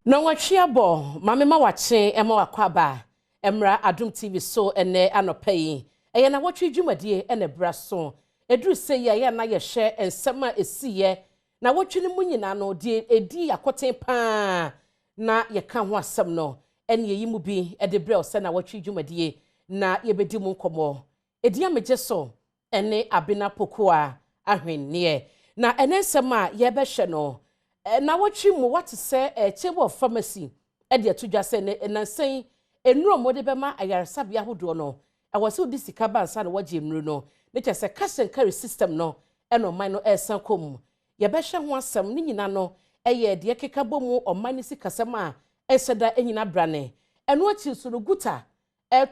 Nnawotwi Yi mame ma wache ema wakwaba emra Adom TV so ene anopa yi eye Nnawotwi dwumadie ene bra so eduru se ye na ye hye ensema esiye Nnawotwi ni munyina no de edi akoten pa na ye ka ho asem no ene yi mu bi ede bra se Nnawotwi dwumadie na ye bedi mu nkomo edi amegye so ene abena pokoa ahwenneɛ na ene nsema ye behwe no Nnawotwi mu what say chamber of pharmacy e de atudwa say nansan enuro mode be ma ayaresabia hodo no e wo se odi sika bansa na waje enuro no ne kyese cash and carry system no e no man no esan kom ye be hwe ho asem ni nyina no ye de keka bomu oman sika sem a eseda enyina brane eno achi so no guta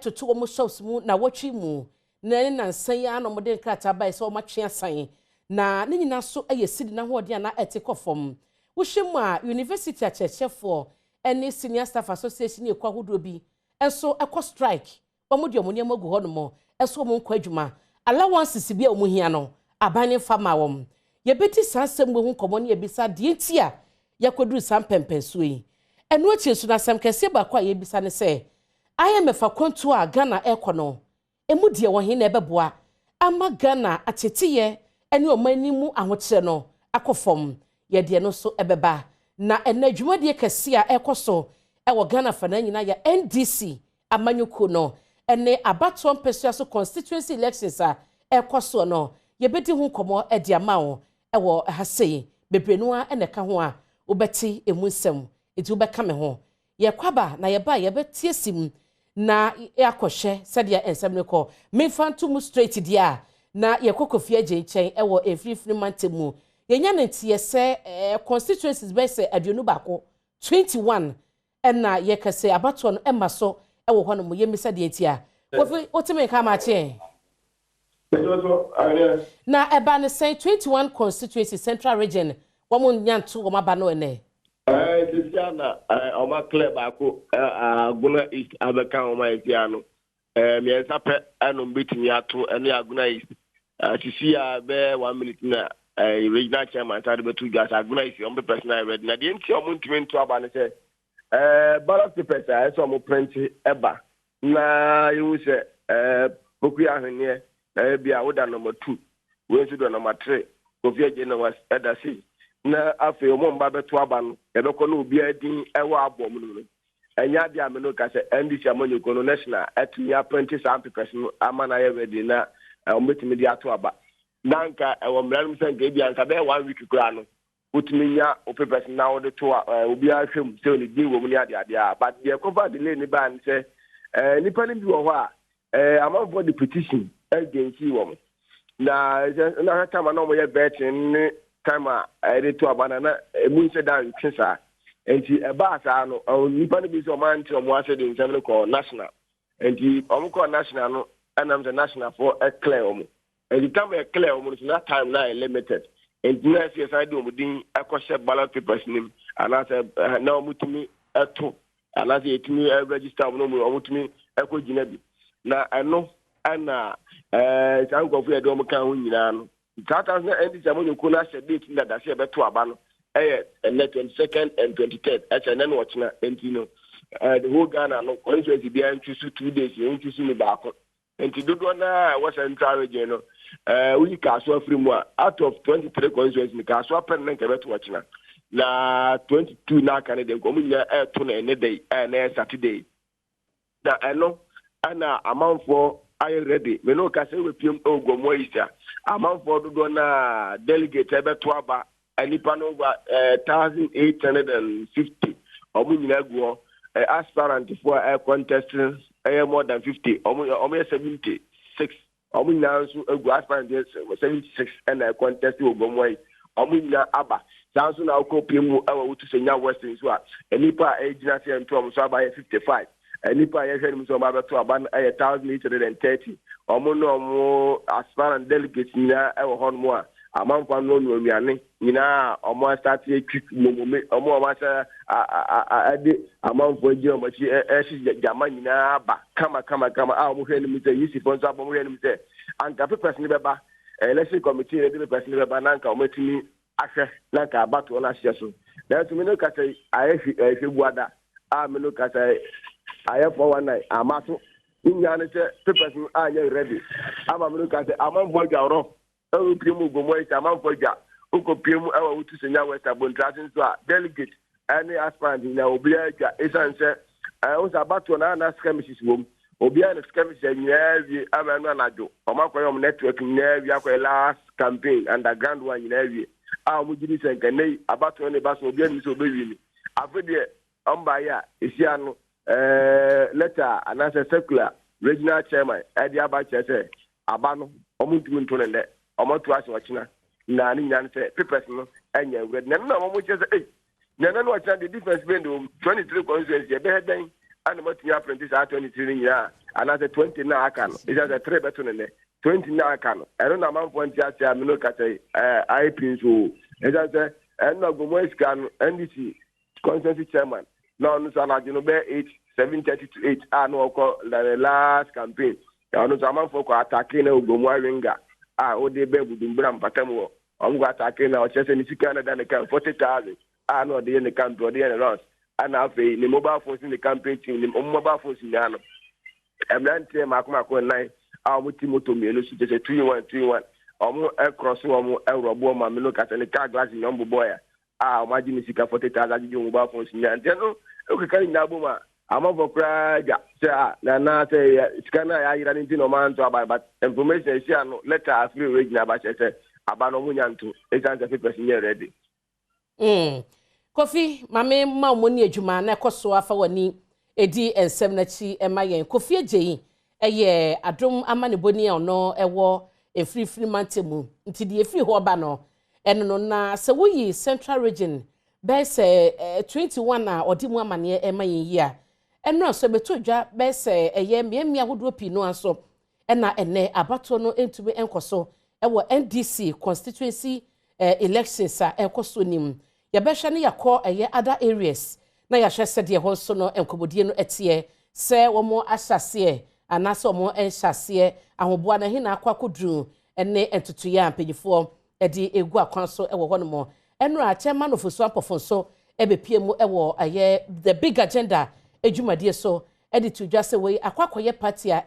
toto wo mo shops mu Nnawotwi mu na nansan ya no mode nkrata ba se wo matwe asan na ni nyina so ye sidi na ho ode na etekofom Ushima University Achechefo any Senior Staff Association ekwa hodo bi enso ekọ strike omudi omunie magu ho no mo enso mo nkwa adwuma allowances bi a omuhia no abane fama wom ye beti sansem bo hu komo ne ebisa de ntia yakoduru sampempenso yi eno achesu na sam kese ba kwa ye bisa ne se IMF akonto a Ghana ekono emudie wo he na ebeboa ama Ghana atetiye ene omanimu ahokyere no akofom yede no so ebeba na enadwumadie kese a ekoso ewo Ghana fana nyina ya NDC amanyuko no ene abaton pesua so constituency elections a ekoso no yebedi hu komo edi amawo ewo hasei bebrenu a ene ka ho a obeti emunsem edi obeka me ho ye kwaba na yeba yebeti esim na yakohye sede ensem ne ko memfanto mu straight dia na yekokofie agyenchen ewo efrifri mantemu yenya ntie se constituencies be se aduonu bako 21 na ye kase abato no emma so ewo ho no mo yemisa de atia wofi otime ka ma che na eba ne say 21 constituencies central region wo mo nyanto wo maba no ene Tiana o ma club bako aguna east abeka o ma etiano mi ensape anu bitimi ato ene aguna east tisia be 1 minute na regional chairman started to gas aguna is on the personal ready na the enti omuntimi to aba ne say ballot papers I saw mo print eba na you say boku ahwenye na bia oda number 2 we so do number 3 kofi agye na was edasi na afi o mo mba beto aba no e be ko no obi adin ewo abom no enya dia me no ka say NDC amanyoko no national atunya print some papers no amana ye ready na ometimi dia to aba nanka ewomram senke bia nka be 1 week kura no utuminya opepes na wo de to obi ahwem se oni din wo mu ni ade but the cover delay ni ban say nipa ni bi wo ho a amount for the petition against wo na na time na mo ye betting time a de to abana na emu se dan twisa enti eba asa no nipa ni bi so man ti omo ase de nsem ko national enti omo ko national no anam the national for a clear omo. And the time we clear, that time now is limited. And next year, I do a ballot papers name, and I said, now mutumi at 2, and I say to me, register no more, mutumi echo Ginebi. Now I know, and it's uncle for a domacan win. That has not ended the money kuna said date that I say about 2 abano, and the 22nd and 23rd, as an end watching, and you know, the whole Ghana, no constituency behind 2 days, you ain't to see me back. And to do na was central region we kaswa free more out of 23 constituencies kaswa pen na kebe to watching na 22 na kan de komu nya to na any day na Saturday na eno ana amount for I ready me no ka say we piem ogomo isa amount for do na delegate ebe to aba anipa no over 1850 omu nyina guo aspirant for contestants more than 50 almost 76 now so aspirant 76 and contest ogomwai omunya aba sanso na okopiem to senya western so enipa ejina se ntom so aba 55 enipa ye hwere so aba to aba 1830 omo aspirant delegates na ewo hon mo a amanfa no nuamiane nyina omo start quick momo omo masa ade amanfo agi omo chi jama nyina ba kama a omo hwene mi say yisi fonso abo mo hwene mi say anka papers ni beba election committee ni papers ni beba nanka omo timi ahwe nanka abato na ahye so That's me no kasa I buada. Me no kasa I for one night. Amaso. Inya ne papers no anya ready. Ama me no kasa amam boja ro. O piemu gomo ita amam boja. Uko piemu ewa utu senya West Abontratin so delegate any aspirant na obi aja esan se us about na skirmishes wom. Obi an skirmishes nyawi amanu anajo. Omakoyom network nyawi akoy last campaign underground one nyawi. Mu gidi senkane about one baso obi an so be wi ni. Afede omba ya esia no letter anasa circular regional chairman edi abache say abano omuntu ntone ne omoto ase wachina na ni nyan say papers no enya red na na omo che say na na no the difference between the 23 constituencies be heading and moti apprentice at 23 year anasa 20 na aka no is a 3 beto ne 20 na aka no ero na man point ya say me no ka say IP so is a say na gomo iskan NDC constituency chairman no no so na be 7:30 to 8 no call the last campaign ya no zaman for ko attacking na ogomu awenga o de be budumbra mpatam wo go attacking na o chese ni sika na dan kan 40,000 no de ne kan do de ne loss ana afi ni mobile phones ni campaign team ni mobile phones ni ano emlante makoma nine mu timoto mi elu su chese 2-1 omu cross omu robo ma me no ka se car glass ni ombo boy o ma ji ni sika 40,000 ji mobile phones ni ante no o ka kan na boma amavokra ja say na say skana ya yira ni no man to about but information is here no letter free region about say abano munyanto e chance people here ready Kofi mame ma mo ni adwuma na ekoso afa wani edi ensem na chi emayen Kofi ejeyi eye adom amane boni ono ewo efrifri mantemu nti de efri ho ba no eno no na se woyi central region be se 21 a odi mu amane emayen yi a eno so beto dwa be se eye miamia hodo pi no aso ena ene abato no entube enkoso ewo NDC constituency elections a enkoso nim ya behwe ne yakọ eye other areas na ya hwe sede ho so no enkobodie no etie se womo asase anase womo enhyase ahoboa na hina akwa kodru ene entutuye ampanyifo edi egu akwan so ewo ho no mo eno a chairman of so apofonso ebepiemu ewo eye the big agenda ejumade so edi to dwase we akwakoye party a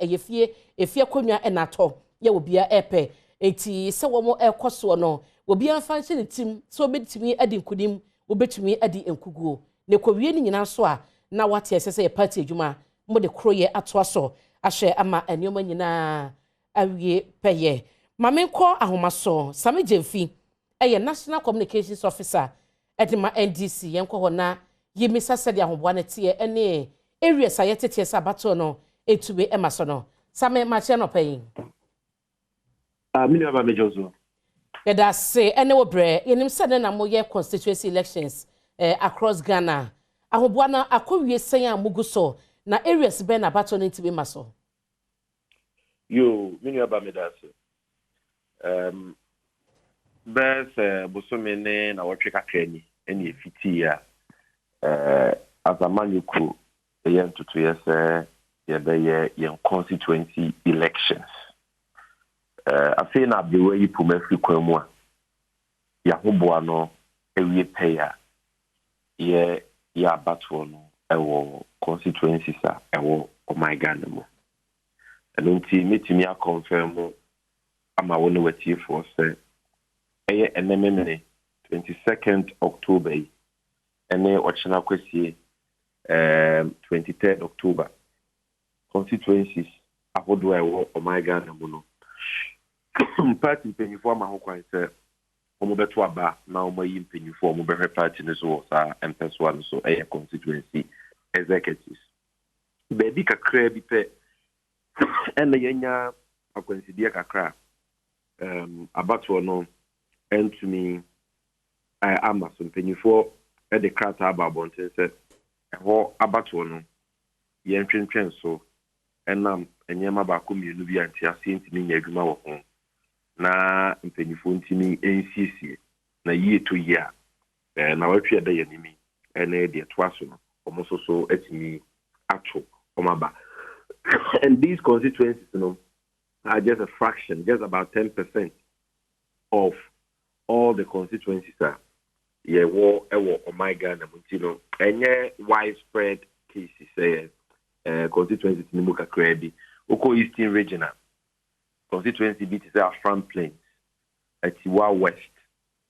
efie konwa enato ye obia epe enti se womo ekoso no obia fanse ne tim so obetimi adi nkudim obetimi adi enkuguo ne kowie ni nyina so a na wate esese party ejuma mo de kroye ato aso ahye ama enioma nyina awie peye mamenko ahomaso same jemfi eye national communications officer edima NDC yenko ho na yimisa sede ahoboa na tie ene areas ayetete sabato no etube emaso no same mache no payin mini aba mejozo yeda se ene wobre yenim sede na moye constituency elections across Ghana ahoboa na akowie sen a muguso na areas be na bato no etube maso yo mini aba medase bes bosomene na wotwe kakani ene efiti ya azamanyuku yen tutu yese yebeye yen constituency elections afina biwe yipume frikwamu a ya hoboa no ewie peya ya batwo no ewo constituencies a ewo Ghana mo nti metimi a confirm ama wonu watie for say eye enemene 22nd October ene ochina kwesi 23rd October constituencies ahodo ewo Ghana mo no party penifo ma ho kwan se omo beto aba na omo yi penifo omo behwe party ne so sa empeso an so eye constituency executives baby kakra bi pe ene yenya akwansidie kakra abato no entumi Amazon penifo e de krata aba bonten se ho abato no yentwentwen so enam enyema ba ko mienu bi anti ase ntimi nya adwuma wo ho na mpenifo ntimi NCC na yie to ya na watwe da yanimi ene de to aso no omo so etimi ato omaba and these constituencies are just a fraction, just about 10% of all the constituencies are ye wo ewo omega na mutino enye widespread cases constituency ni muka krebi oko eastern regional constituency bit is our front plains etiwa west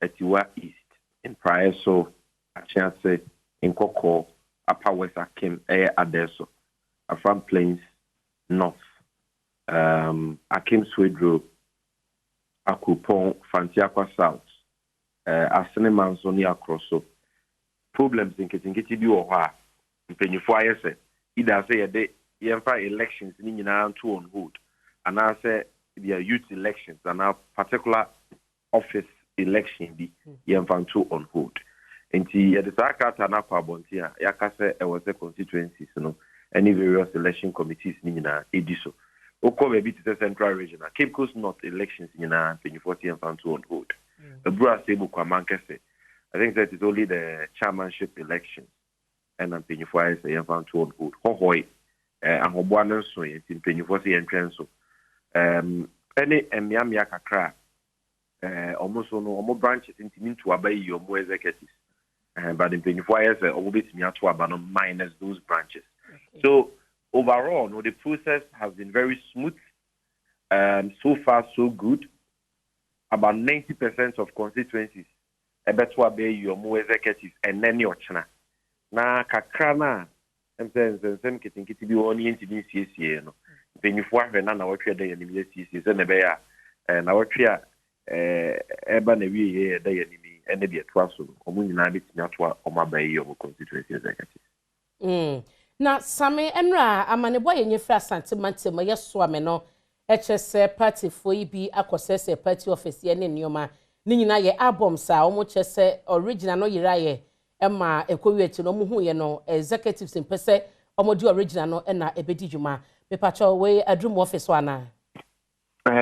etiwa east in prior so achance in Koko upper west akim adeso a front plains north akim swedro akupon fantiakwa south asene manzoni akroso problems in ketingiti bi wo ha mpenyifo ayese either say ye yemfa elections ni nyina to on hold and I say the youth elections and a particular office election bi yemfa to on hold enti ye de sakata na kwa bontia yakase e was a constituencies no any various election committees ni nyina ediso oko be to the central regional Cape Coast North elections nyina 2040 yemfa to on hold the Bra Stable Kwamankese. I think that is only the chairmanship elections. And I'm paying for I say I'm found to on hold. Hohoi, and Hobuanan so in paying for the entrance. Any and Miami Akakra, almost no branches into obey your more executives. But in paying for I say, all bit me to abandon minus those branches. Okay. So overall, no, the process has been very smooth. So far, so good. About 90% of constituencies, ebetwa be your more executives and then your chana. Na kakrana, I'm saying, kiti bi oni into this CCA, no. Pennyfo ahwe na Nnawotwi dey anim CCA, se na be ya, Nnawotwi eba na wi ye dey anim, ene de etwa so, omo nyina betimi atwa omaba your constituency executives. Na same enra amanebo ye nyefra asante mantema yeso ame no. HSA party for be akosese party office ye ne nioma ni nyina ye album sa omo chese original no yira ye ema ekowieti no muhu ye no executives impese omo di original no na ebedi dwuma me pacho we adrum office wana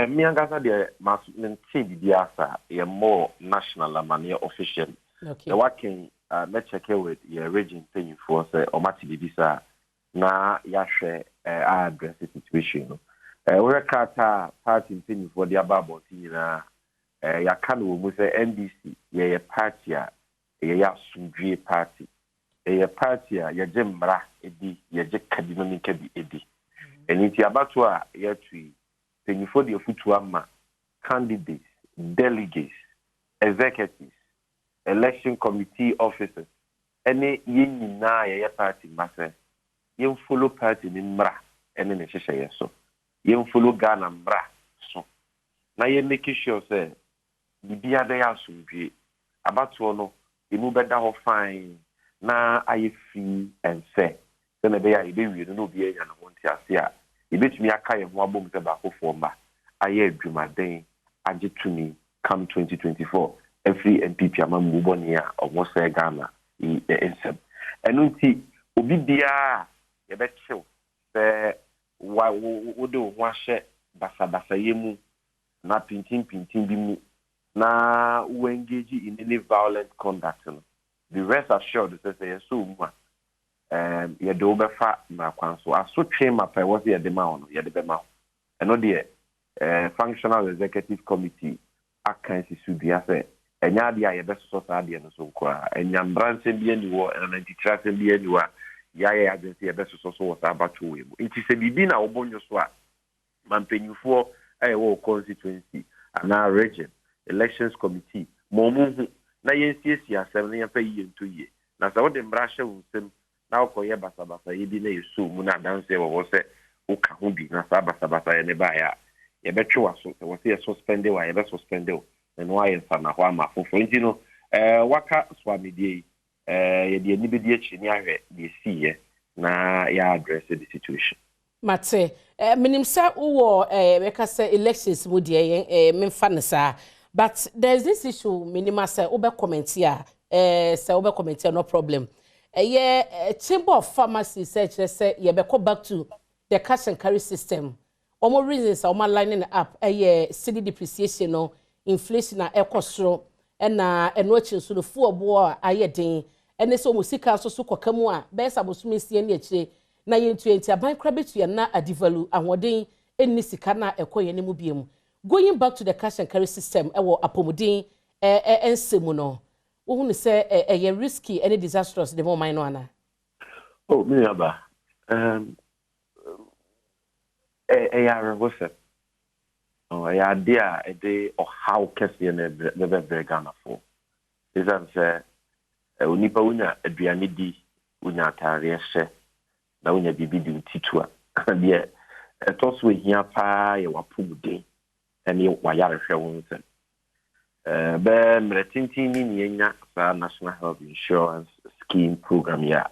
mi angasa de masmente di asa ye more national amane official okay. The working me check with your region thing for say omati bibisa na ya hwe address the situation no we kata party thing for the ababo tina ya kanu mu say NDC ye party ya sundwe party ye party ya jemra edi ye je kadino ni kabi edi eniti abato a ya tui thing for the futu ama candidates delegates executives election committee officers any yinina ye party mase yin follow party ni mra ene ne hyehyɛ yeso yen follow Ghana mbra so na yen make sure say bibia dey asundwe abato no emu beda ho fine na aye free and fair so na be ya ebe wi no obi anya no nti ase a ebetumi aka ye ho abom se ba kofo mba aye adwumaden age tumi come 2024 every MPP amambu boni a omo se Ghana ensem enu nti obi bia ye be chill se wa wodo hwahye basa yemu na pintin bi mu na we engage in any violent conduct no the rest assured say so mu ye do be fa na kwanso aso twe mapa wo ye de ma ono ye de be ma eno de functional executive committee akansi subia say enya de a ye be so sa de no so kwa enya mbranse bi ani wo na ntitrase bi ani wa ya agency ebeso so was about to webo it is a bibi na obonyo so a mampenyufo wo constituency ana region elections committee momu na yensiesi asem na yemfa yi nto ye na sa wode mbrahye wusem na okoye basabasa ye bi na yesu mu na danse wo se uka ho bi na sa basabasa ye ne ba ya ye betwe waso se wo se ye suspend wa ye be suspend o no ayen fa na ho ama fofo nti no waka swamidie ye de ni bedi echi ni ahwe de siye na ya address the situation mate minimsa wo we say elections mu de memfa ne sa but there's this issue minima say obe comment here say obe comment here no problem chamber of pharmacy say ye be go back to the cash and carry system omo reasons omo lining up city depreciation no inflation na ekosoro na eno achi so no fu obo a ayedin ene so musika so kokamu a be sabosumi sie ne akire na yentu enti aban kra betu ya na adivalu ahoden enni sika na ekoye ne mu biem going back to the cash and carry system ewo apomodin ensemu no Who say a risky any disastrous the more minor ana? Oh, me aba. What's it? Oh, idea a day or how Cassian the Ghana for. Is that say Unipa unya Adrianidi unya Tariashe, na unya bibi di titua. And yet, a toss with here pa ya wapu day, and you wayare shawunsen. Ben Retintini Yenya National Health Insurance Scheme Program ya.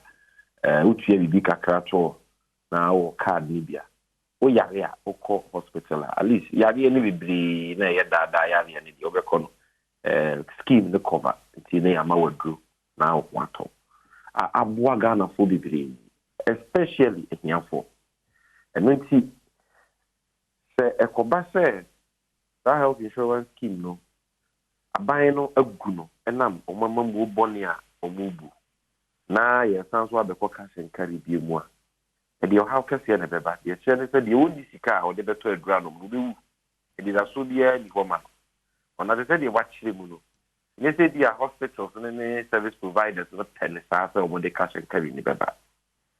Which you be Krato now card Libya. O yare oko hospital at least yare any be na yada yare any the overcon scheme the cover until ama wadu now wato abua Ghana for be especially ehiafo and when see say ekoba say that health insurance scheme no aban no aguno enam omamambo boni a omubu na ye sanso abekọ cash and carry bi mu a e de how kase na beba ye chere se de oni sika o de beto adura no mu bewu e de da so bia ni homa ona de se de wa chire mu no ne se dia hospitals ne service providers no tele sa o mo de cash and carry ni beba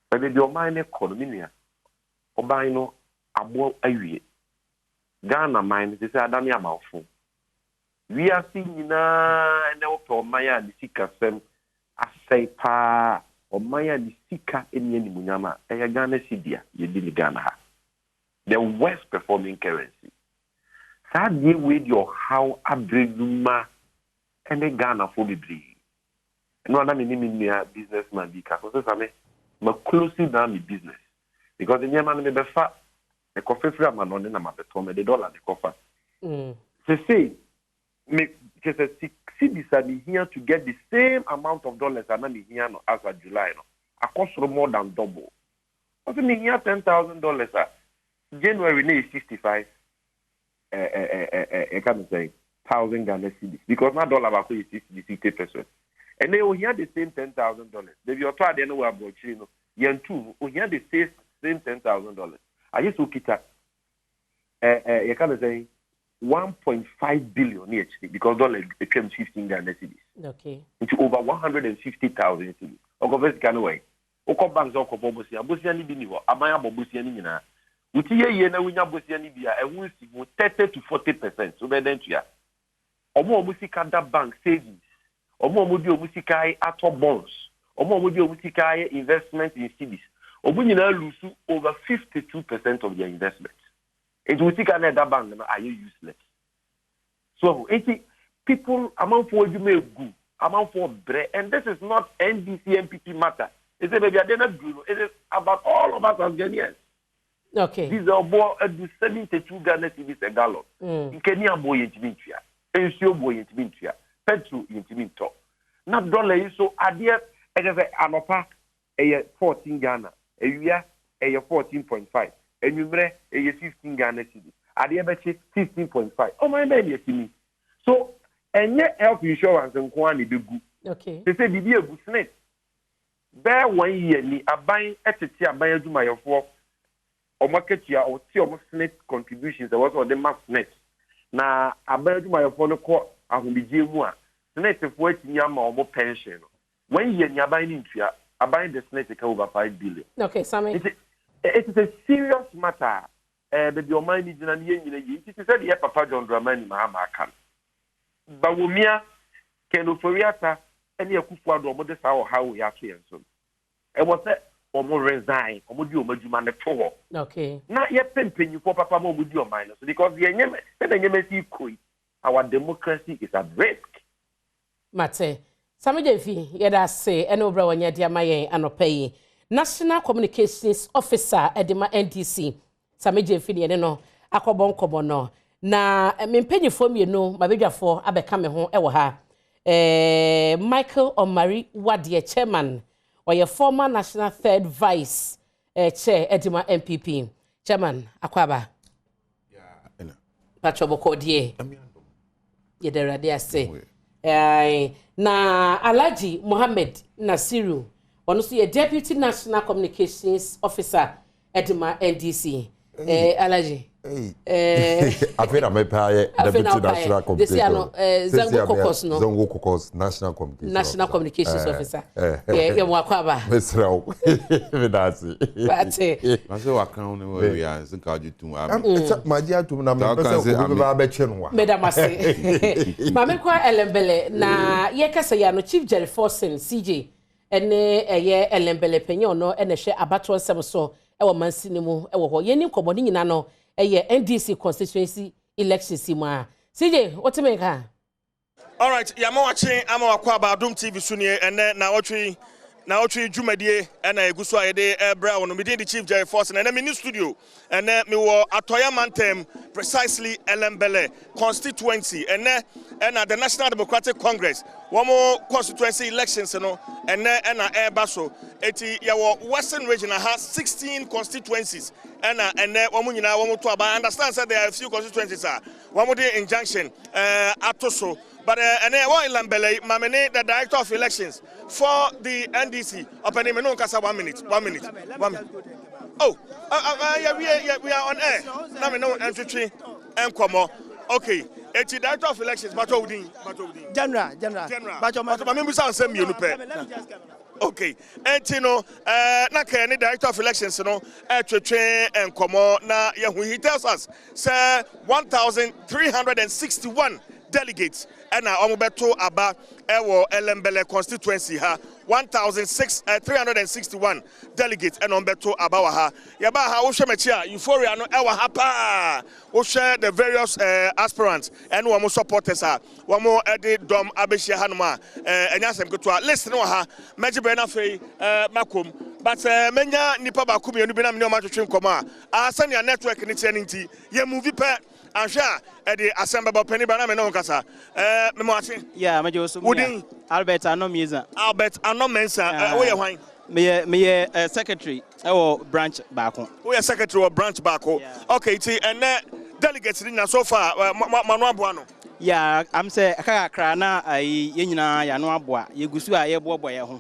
but de o man economy nia o ban no abo awie Ghana mine se adani amafo we are seeing na ene o to maya ni sika sem asai pa o maya ni sika eni ni munyama e Ghana sidia ye di Ghana ha the worst performing currency sad ye with your how abreduma ene Ghana for bibri no na me ni businessman bi ka so say me closing down my business because the nyama me be fa e coffee free am no na ma beto me the dollar the coffee say me just a CBC here to get the same amount of dollars and I'm here no as of July no. I cost more than double. What's me here $10,000 January is 65 I can't say 1,000 Ghana cedis because now dollar about is 60%. And they will hear the same $10,000. If you're trying to know about you two will hear the same $10,000. I just look it up. You can't say 1.5 billion HD because dollar became 15 Ghana cedis. Okay. Into over 150,000 cedis. Ogovesi kanwe. Oko banks oko bobosia. Bosia ni bini ho. Amaya bobosia ni nyina. Uti ye na winya bosia ni bia ehun si 30 to 40%. So be den tua. Omo omusika da bank savings. Omo di omusika ato bonds. Omo di omusika investment in cedis. Omo nyina lose over 52% of their investment. It will take another bank, are you useless? So, people amount for you may go, amount for bread, and this is not NDC MPP matter. It's maybe I didn't do it is about all of us as Ghanaians. Okay. These are about 72 Ghana cedis a gallon. In Kenya, boy, intimintia. Ensure boy, intimintia. Petrol, intiminto. Not dollar is so adia, and as an opa, a 14 Ghana, a year, a 14.5. And you may a 15 Ghana cedis. At the other 15.5. Oh, my baby, me. So, and yet health insurance and quantity be good. Okay. They say, be a good snake. Bear 1 year, ni a buying at a tia by a do my work or market year or tea of snake contributions. There was all the mass net. Now, I bear do my phone call. I will be J1. Snake of 14 yam or more pension. 1 year, you're buying into ya. I buy the snake over 5 billion. Okay, Sammy. It is a serious matter. But your mind is in a year. It is said, yeah, Papa John Dramani Mahama can. But Wumia can Uforiata any Akufa or this how we are here. And what's that? Or more resign, or would you man the poor? Okay. Not yet pimping you for Papa Mo with your minus because the Yemen, our democracy is at risk. Mate, some of the yet say, and over when you're dear my and pay. National Communications Officer Edema NDC Sameje Fini no akobon kobo no na mempanyefo mi no mabedwafo abeka me ho ewo ha Michael Omari Wade chairman or your former national third vice chair Edema MPP chairman akwaba yeah patchoboko die ye derade ase na Alhaji Mohammed Nasiru one see a deputy national communications officer at my NDC. Alhaji. Afena me pay deputy national communication. Zongo Kokos national communications officer. Yeah, Wakwaba. Mesrao. Vidasi. I say account where we are. Think how you do. My dear to na me person ko be ba chenwa. Medamase. Mame kwa Elembele na ye kasa ya no Chief Jerry Forson CJ ene eye Elembele penyo no ene hwe abato nsem so e wo mansini mu e wo ho ye ni nkoboni nyina no eye NDC constituency elections mu a CJ what me ka. All right, ya mo watching ama wakwa ba Adom TV sunie ene Nnawotwi Jumadie ena eguso ayede ebra wono me the Chief Jerry Forson ene me new studio ene me wo Atoya Mantem precisely Elembele constituency ena the National Democratic Congress womo constituency elections no ena eba so eti ya wo Western region has 16 constituencies ena womo nyina womo to aba understand say there are a few constituencies womo the injunction atoso. But Elembele, Mamene, the director of elections for the NDC. Opening me 1 minute. 1 minute. Oh, yeah, we are on air. Now me no entry and come on. Okay, it's the director of elections. But General. But me sound same you okay, and you know, na kani director of elections, you know, and come on. Now, he tells us, sir, 1,361 delegates and omobeto aba ewo Elembele constituency ha 1,361 delegates and omobeto aba wa ha yaba ha wo hwemechi a euphoria no ewa ha pa wo hwe the various aspirants and wo supporters a wo mo ede dom abehia ha no ma enyasem keto a list no ha megibe na fei makom but menya nipa ba kum yenu bi na me o ma twetwe nkoma a sania network ni tie nti ye movie pe Ansha, Eddie Assemble Penny Banana Noncasa. Memati. Yeah, Major Wooding Albert Anomiza. Albert Anomensa, where me secretary or branch back. We are secretary or branch back. Okay, and delegates in so far, Manuabuano. Yeah, I'm say Krana, Yenina, Yanuabua, Yugusua, Yeboy.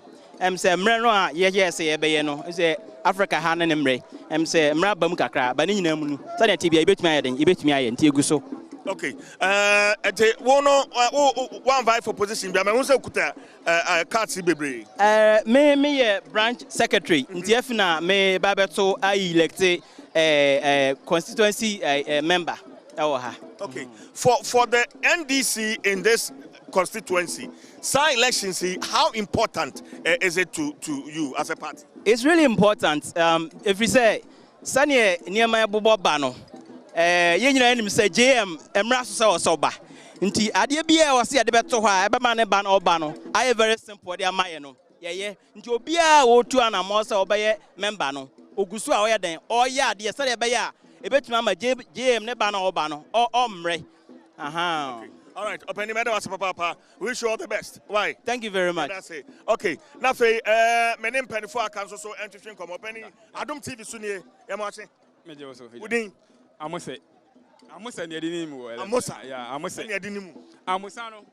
Say Mreno, yes, Bayeno, is Africa Hanan Emre, say Mrabam Kakra, Baninam, Sunday TV, I bet me I and Tiguso. Okay, one vice for position, but I also could can't see baby. Me branch secretary, Diafna, me Babato, I elected constituency member. Okay, for the NDC in this constituency, elections, how important is it to you as a party? It's really important. If we say, Sanya Niamaya Bobano, you say JM, Emraso Soba. Inti Adiabia was here the better Eberman Ban Obano. I am very simple, they are Mayano. Yeah. Into Bia or two and a mosa obey membano. Ogusua then, oh yeah, dear Sadia Baya, a bit Mamma JM Nebano Obano, or Omre. Aha. Okay. All right, Open the matter, Papa. Wish you all the best. Why? Thank you very much. That's it. Okay, now for my name Penny for council so entering come up. Adom TV Sunie, Yamachi. Udin. Amose near the name. Amosa, yeah, Amose near the name. Amusano,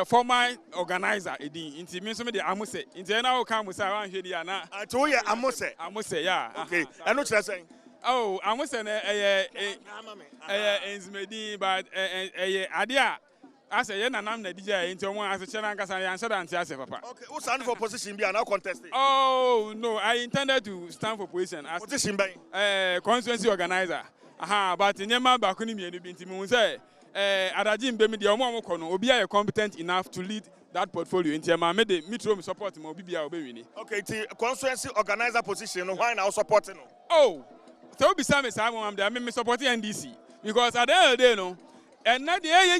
former organizer, Edin, intimacy, the Amose. In the now come with around here, Diana. I told you, Amose, yeah. Okay, I know what you're saying. Oh, Amose, but idea. I say, I'm the DJ into one as a Chanangas and answer and answer, Papa. Okay, who stand for position be now contesting? Oh, no, I intended to stand for position as position by constituency organizer. Aha, but in Yama Bakuni, and Bintimun say, Adajim Bemi, the Omo Kono, will be competent enough to lead that portfolio in Tiama, made the Mitro support Mobibia Obini. Okay, the constituency organizer position, why now supporting? Oh, so besides I'm there, I'm supporting NDC because at the end of the day, no. And now the area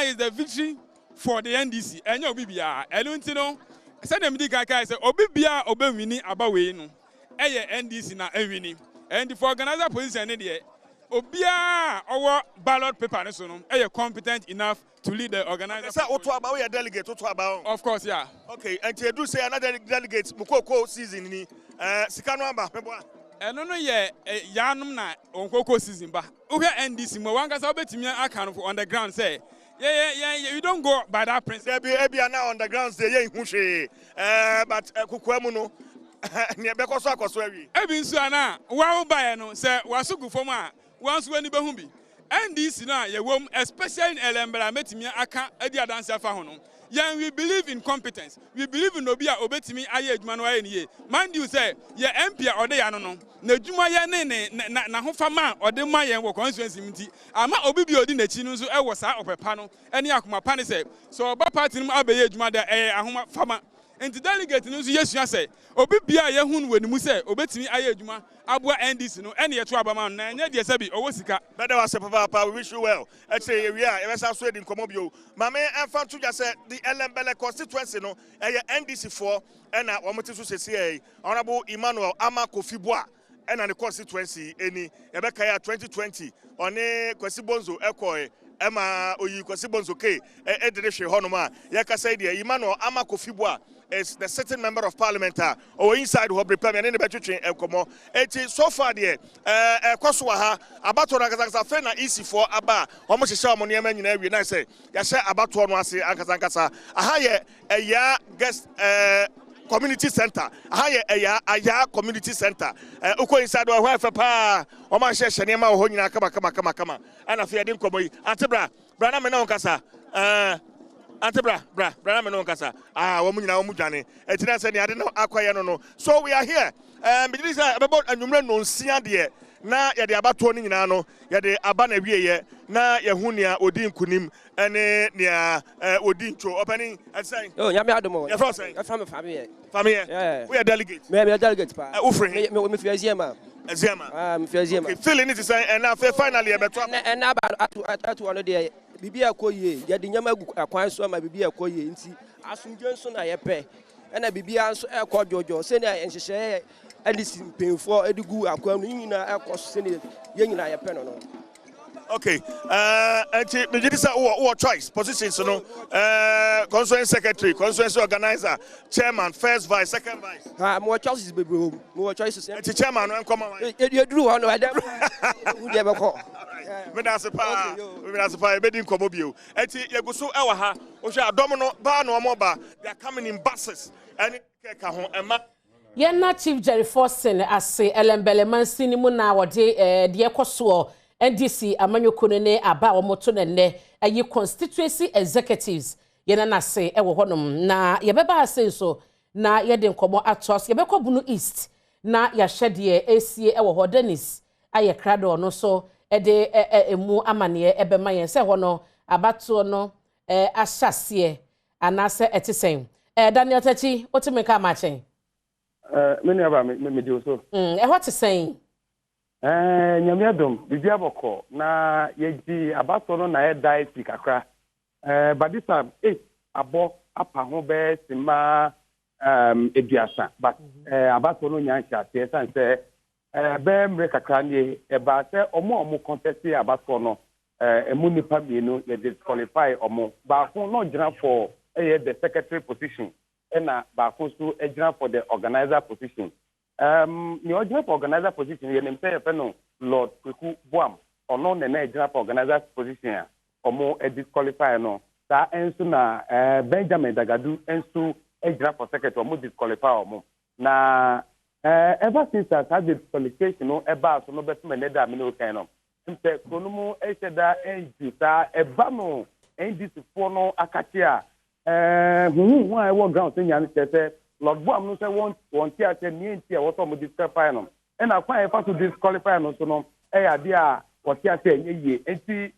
is the victory for the NDC. And your BBR. And you know, send them the guy say, Obibia, Obewini, Abaway, NDC na Ewini. And the organizer position, Obia, our ballot paper, competent enough to lead the organizer. Sir, Otuabawe, a delegate, Otuabawe. Of course, yeah. Okay, and you do say another delegate, Mukoko season, Sikanwamba, no, yeah, Yanum na Onkoko season, but okay, NDC, Mwanga Sabetimi account for underground say, yeah, you don't go by that principle. There be now underground say, yeah, but Kukuemuno, near Bekosa Kosweri. Ebin Suana, wow, by no, say, Wasuku Foma, once when you be and this now ye wom especially in elembra metimi aka edi adanse afa ho no. Yeah, we believe in competence. We believe in Obia Obetimi aye adwuma no aye nie. Mind you say, ye MP ode ya no no. Na adwuma ye na ho fama ode ma ye wo constituency mti. Ama obi bi odi na chi no so e wo sa opepa no. Ene akoma pa ne say, so oba party no abeye adwuma da ahoma fama. Enti delegate no so yesua say, obi bia ye hu no wanimu say Obetimi aye adwuma abua NDC no ene ye to abama na nya de se bi owo sika. Better was papa, we wish you well. Let's say we are also in Comobio. Mame and Fantu just said the Elembele constituency no NDC 4 and Wamatisu say Honorable Emmanuel Ama Kofibwa and the constituency any Ebekaya 2020 on a Kwesibonzo Ekoi Emma Oyi Kwesibonzo K Edreshe Honoma Yakasaidia Emmanuel Ama Kofibwa is the sitting member of parliament or inside who prepare and in the between Elkomo. So far, there, Koswaha, Abato Nakazafena easy for Aba, almost a ceremony, and I say, Yasha Abato Nwasi, Ankazankasa, a higher a year guest community center, a higher a year community center, Uko inside our wife, pa, or my session, Yama, Honina, Kama, and I fear him come away. Antebra, Branham and Onkasa, Antebra, Branham and Onkasa, Womuna Mujani, and Tina said, I didn't know Aqua no. So we are here. But this is about a number non Siadia. Na ya de abatoni nyina no ya de abana wieye na ya hunia odin kunim ene nia odin cho opani asai oh nyame adomo ya for say family yeah we are delegate me delegate pa ufre me fi aziema me fi aziema okay feeling it say and now finally e beto and na atu ono de bibia koye ya de nyama akwan so ma bibia koye nti asumdwe nso na ye pe na bibia nso e kodjojo se na enhyehyɛ Alice painful edigu akwam nyina ekos se ne ye nyina ye pe no okay and me did say what choice positions no constituency secretary constituency organizer chairman first vice second vice more choices be bro more choices the chairman no come on you do one no dem who dey be call me that's pa be din komo bio enti yeguso e wa ha o hwe adom no ba no omoba they are coming in buses and ka ho ema Yenna Chief Jerry Forson ase Elembele mansini mu na wode de ekoso NDC amanyokunu ne aba omoto ne ayi constituency executives yena na se ewo honom na yebeba ase so na yede nkomo atos yebekọ bunu east na yahwede esie ewo ho Dennis aye krado no so ede emu amane ebema yen se ho no abato no ahyase anase etisen Daniel Tachi otimeka machen many of me do so. What is saying? Nyamiadom, Bibia Boko, na yeji abasono na e die pikakra. But this time, abo apa ho be sima eduasa. But abasono nyansha tesa nse be mre kakra ni e ba se omo contest abasono emu nipa mienu ye disqualify omo. Ba fun no jira for the secretary position. And Bakusu ejina for the organizer position. The ejina for organizer position, you name say Lord Kweku Boam, or no ejina for organizer position, or more a disqualify no. That ensu na Benjamin Dagadu ensu ejina for secretary or more disqualify or more. Na ever since I had the disqualification, no eba so no better meneda mino kano. Simpe konumu esheda enjuta ebano endisi fono akatia. Why what ground thing and say Lord Boam no say one tia say me tia what some disqualify no and I find if to disqualify no so no idea what tia say ye enti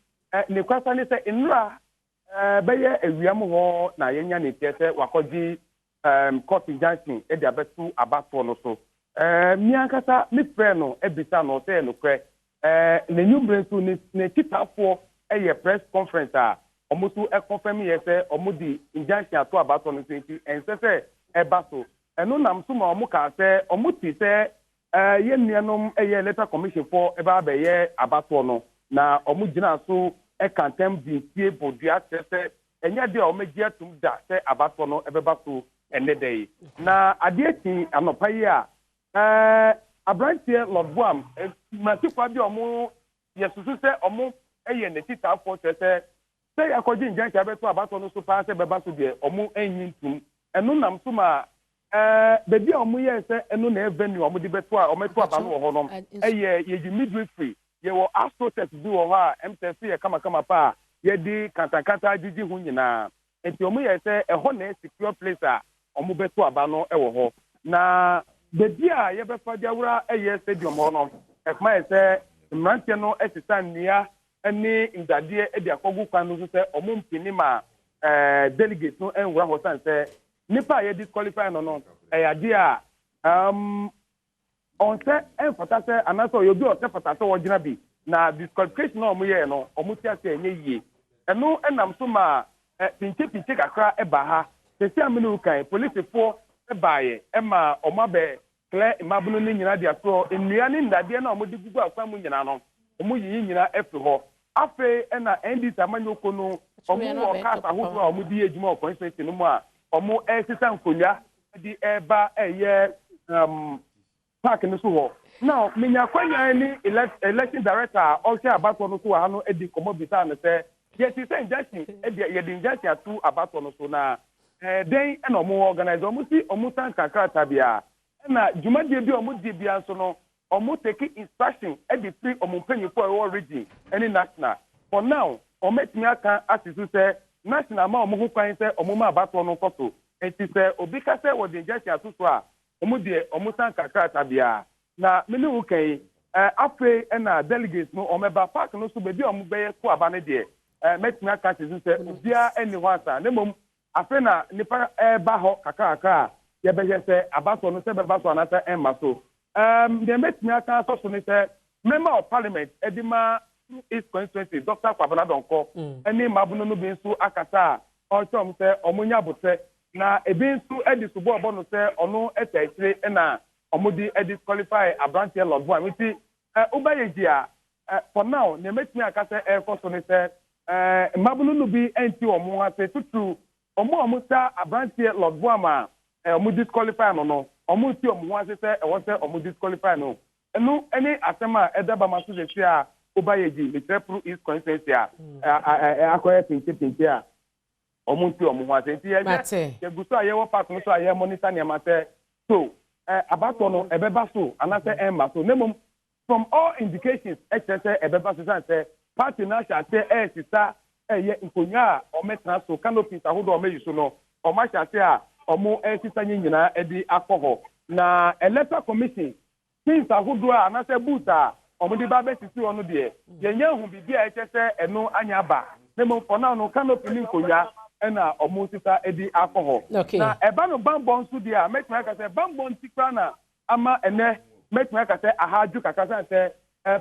ne kwasa ne say nra beye ewiam ho na yenya ne tia say wakogi court injunction e dia betu abato no so mi ankasa me friend no ebisa no say no kre ne nyumbre so ne titafo press conference almost a confirm yes, Omudi injunction to about on 20 and say Ebaso. And no nam suma Omuka say Omuti say Yenianum a letter commission for about a year about one. Now Omujina so a contempt the table the say and yet they are media to that say about one ever and the day. Now Adieti I'm not pay a branch here Lord Boam Matifa Omo yes to say Omo a yen the tita for say say according to Jabeto about on so pass a babasu de omu enyin and no nam suma baby omu yes and no venue omu de beto or meto abanu honom ye midwifery ye wo astroturf bi wo ha MTF ye kama pa ye di kanta jiji hu nyina enti omu ye se eho na secure place a omu beto aba no ewo ho na bebi a ye befa diawura eye stadium ho no ekma ye se mrantie no esisan nia ani ndade e di akogu kwan no se omu mpini ma delegate no enwura ho san se nipa ye disqualify no ade a on se enfata se anaso yo bi o se fata se wojina bi na disqualification no omu ye no omu ti ase enye yie eno enam so ma pinche kakra eba ha sesi amenu kan police fo eba ye ema omabe clear imabunu ni nyina dia so enua ni ndade na omu digugu akwa mu nyina no omu yi nyina efi ho afe na NDC amanyoko no omu wo kasa hodo a omu di ejuma o constituency no mu a omu esisa nkonya di eba eye park no so ho now menya kwanya ni election director o se abato no so ha no edi komobisa ne se yet is injection ye the injection atu abato no so na den na omu organize omu si omu tan kakra tabia na jumadie bi omu di bia so no omu take instruction e be free omu penny for our region any national for now ometimi aka asisu se national ma omu kwan se omu ma abato no koso enti se obi ka se wo the injection atu so a omu die omu tan kakra tabia na mini ukai afe na delegates no omeba park no so be bi omu be ko aba ne de metimi aka asisu se bia eni wansa ne mom afe na nipa ba ho kakaka ye be se abato no se be ba so anata emma so the metimi aka so ne se member of parliament edima East constituency Dr. Kwabena Donko eni mabuno no bi nso akasa o chom se omunya bote na ebi nso edi subo obo no se ono etachire na omudi disqualify abrantie Lord Boy miti ubayejia for now ne metimi aka se for so ne se mabuno no bi enti omo ase tutu omo sa abrantie Lord Boy ma omu disqualify no omu ti omo ase se e won se omu disqualify no enu eni asema edaba masu de tia ubayeji metepru East constituency akoye pinche a omu ti omo ase ti ye guso aye wo park no so aye monitor ne mate so abato no ebeba so anase emba so nemom from all indications excess ebeba so say party na sha say sisa eye nkonya o metra so canopy ahodo o meyi so no o ma sha say a omo sisa nyina edi akoho na electoral commission since ahodo a anase buta omo di ba be sisi onu de yenye hu bibia excess eno anya ba nemom for now no canopy ni nkonya na omo sisa edi akoho na eba no bambon so dia metma ka say bambon tikra na ama ene metma ka say ahaju kakasa say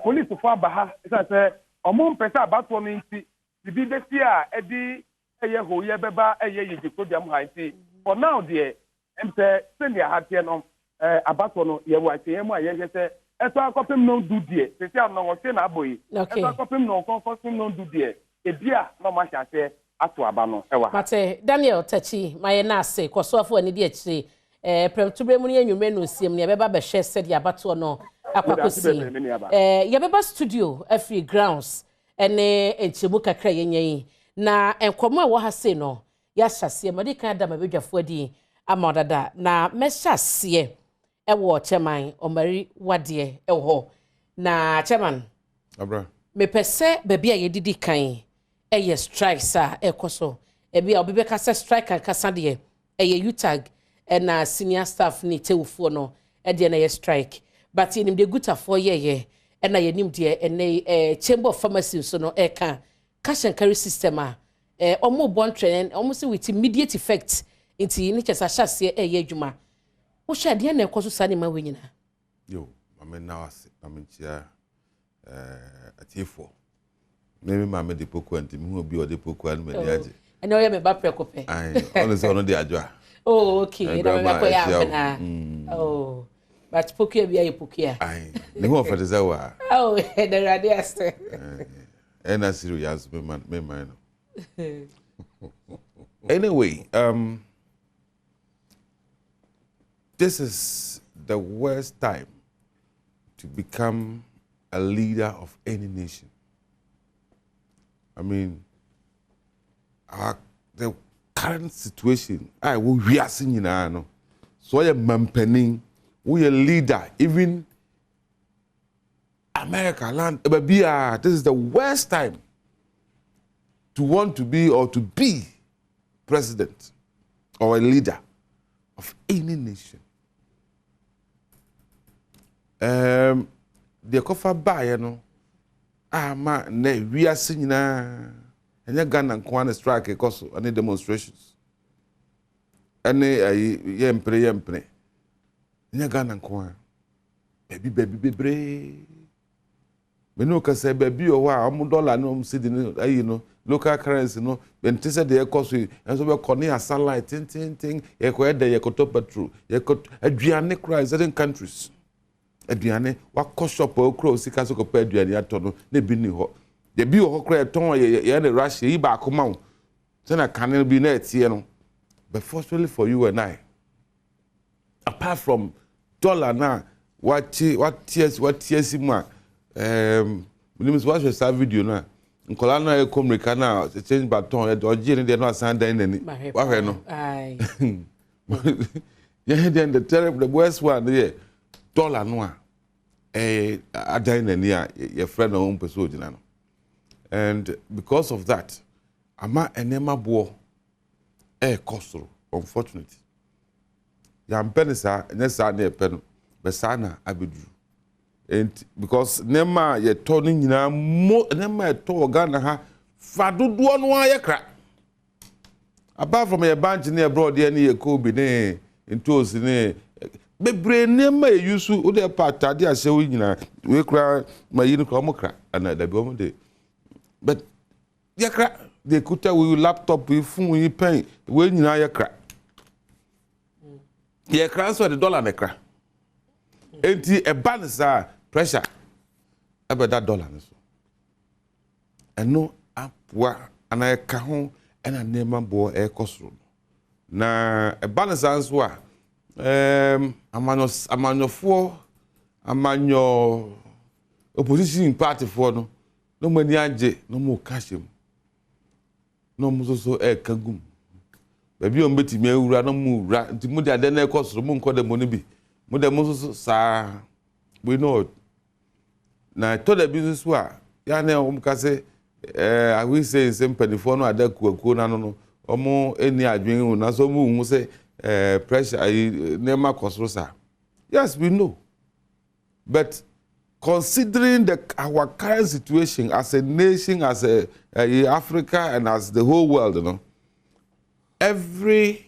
police fo abaha say omo mpesa abato no nti bibi desi a edi eye ho ye beba eye yiji podium ha nti for now there say senior hatie no abato no ye wa tie mu aye say eto akopem no do die sesi am no wo se na aboyi eto akopem no comforting no do die ebia no ma sha say ato aba no ewa mate Daniel Tachi maye na ase kwosofo ani de akire premtubre mu ne anwumre no siem ne beba be hwe sede abato no akwakosi ye beba studio afri grounds ene enchemu kakra yenyen na enkomo a wo ha se no ya hyase made kan da mabedwafo adi amodada na mehyase ewo chairman omari wade ewo na chairman abra me pese baby a yedidi kan eye strikes a ekoso ebi a obi ka se strike kan kasa de eye utag na senior staff ni tewufo no e de na ye strike but in the gutafo ye na ye nim de ene chamber of pharmacy so no e kan cash and carry system a omo bon train omo se with immediate effect inti ni chesa hyase eye adwuma wo hwe de na ekoso sa ne ma wenyina yo mama na wase aminchia atifo maybe mama de poku anti mi obi o de poku an me aje ene oye me ba prekope ai honestly ono de adwa oh okay na me ko ya na oh but poku e bia ye poku ya ai ne ho ofete wa oh the radius ena serious me man anyway this is the worst time to become a leader of any nation. I mean, the current situation, we are seeing now. So I am mamping, we a leader, even America land this is the worst time to want to be or to be president or a leader of any nation. The kofa ba ye no ma na wiase nyina enya Ghana nkwan strike koso any demonstrations any yempre enya Ghana nkwan baby bebre menu ka say baby o wa am dollar no cedi no local currency no bente say de koso enso be kone asala tin ye ko e de ye koto petrol ye ko aduane cry certain countries aduane wa ko shop o kro sika so ko pa aduane ato no na bi ni ho de bi o kro ton ye na Russia yi ba ko ma wo say na canal bi na etie no but fortunately for you and I, apart from dollar now what tears ma minimum watch your video na nkola na e komrika na change baton e oje ni de no asan dan nani wa hwe no ai yeah then the worst one there dollar no adan nani a your friend on person ogina no and because of that ama enema bo kosoro unfortunately ya mpenisa nyesa na epeno besana abedu and because nema ye to ni nyina nema ye to Ghana ha fadodo no ayekra apart from your bank ni abroad ye ni ye ko bi ne ntosi ne bebre nema ye yusu o de patade ase wo nyina we kra mayi kra mo kra ana da bi o mo de but yekra they could tell you laptop with phone you pen when you are crack. Yeah, transfer the dollar crack. Ain't a balance pressure about that dollar. And no up and I can and I name my boy a cost room. Now a balance answer I'm on your four, I'm on your opposition party for no money, no more cash him. No muso kagum baby on beti me wura no mu wura nti mu de na ekosoro mu nko de money bi mu de muso sa we know na to the business wa ya na ka say I will say same penifo no adakuaku na no omo eni adwen na so mu hu say pressure nema kosoro sa yes we know but considering our current situation as a nation, as a Africa, and as the whole world, you know, every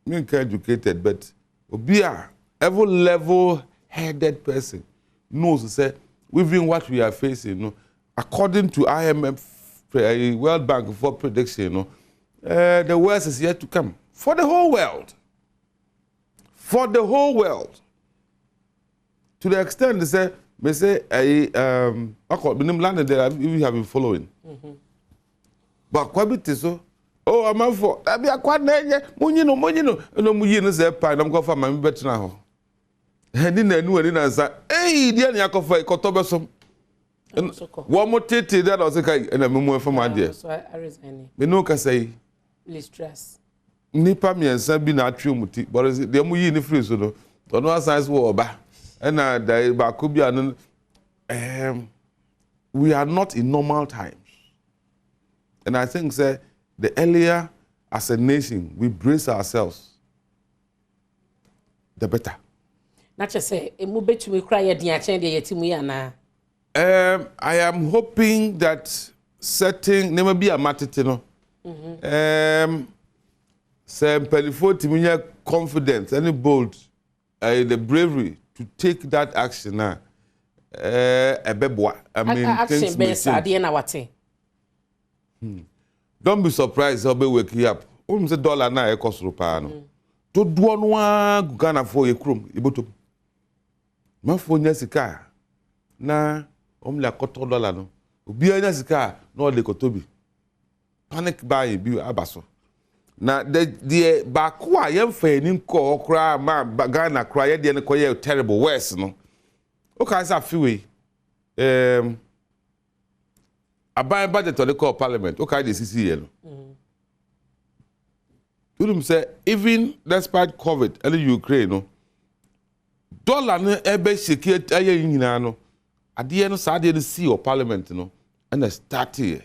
educated, but every level-headed person knows to say, within what we are facing, you know, according to IMF, World Bank for prediction, you know, the worst is yet to come for the whole world. For the whole world. To the extent they say, me say land there we have been following. But kwabiti so oh am for abi akwa na enye munyi no no muyi no say pa na mko fa ma betena ho. Ni na anu ani na sa dia na yakofa ikotobe so. Wo mo tete that was say na memu fa ma dia. So I resign. Me no ka say stress. Nipa miensa bi na atwe muti but they muyi ni free so no. Ono asans wo oba. And we are not in normal times. And I think the earlier as a nation we brace ourselves, the better. Not just say, I am hoping that certain, there may be a matter, some people confidence and bold, the bravery to take that action now. I mean, action based Nnawotwi. Don't be surprised I'll be waking up. Say dollar na e cost rupa no. To do one Ghana for a chrome, iboto. Ma for nyasika na la koto dollar no. Obi nyasika no de kotobi. Panic buy bi abaso. Na the bakwa yemfa ni nko okra ma Ghana kra ye de ne koye terrible worse no. Okay, say fiwe aban budget to the call parliament. Okay, the CC no. Say even despite COVID and Ukraine no dollar no ebe security aye nyina no Ade no saa de no see or parliament no and start here.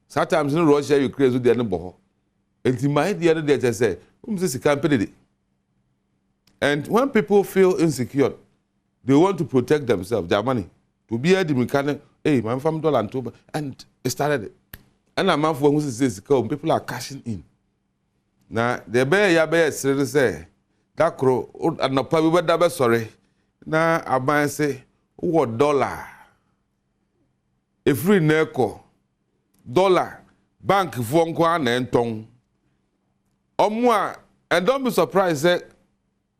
Sometimes in Russia you crazy with the no bo. Enti my the other day just say, say campaign. And when people feel insecure, they want to protect themselves, their money. To be a mechanic, hey, my family dollar and it started it. And a man for who says people are cashing in. Now the bear say that crow and no probably sorry. Now a man say, what dollar? A free neko dollar bank for one and tongue. And don't be surprised that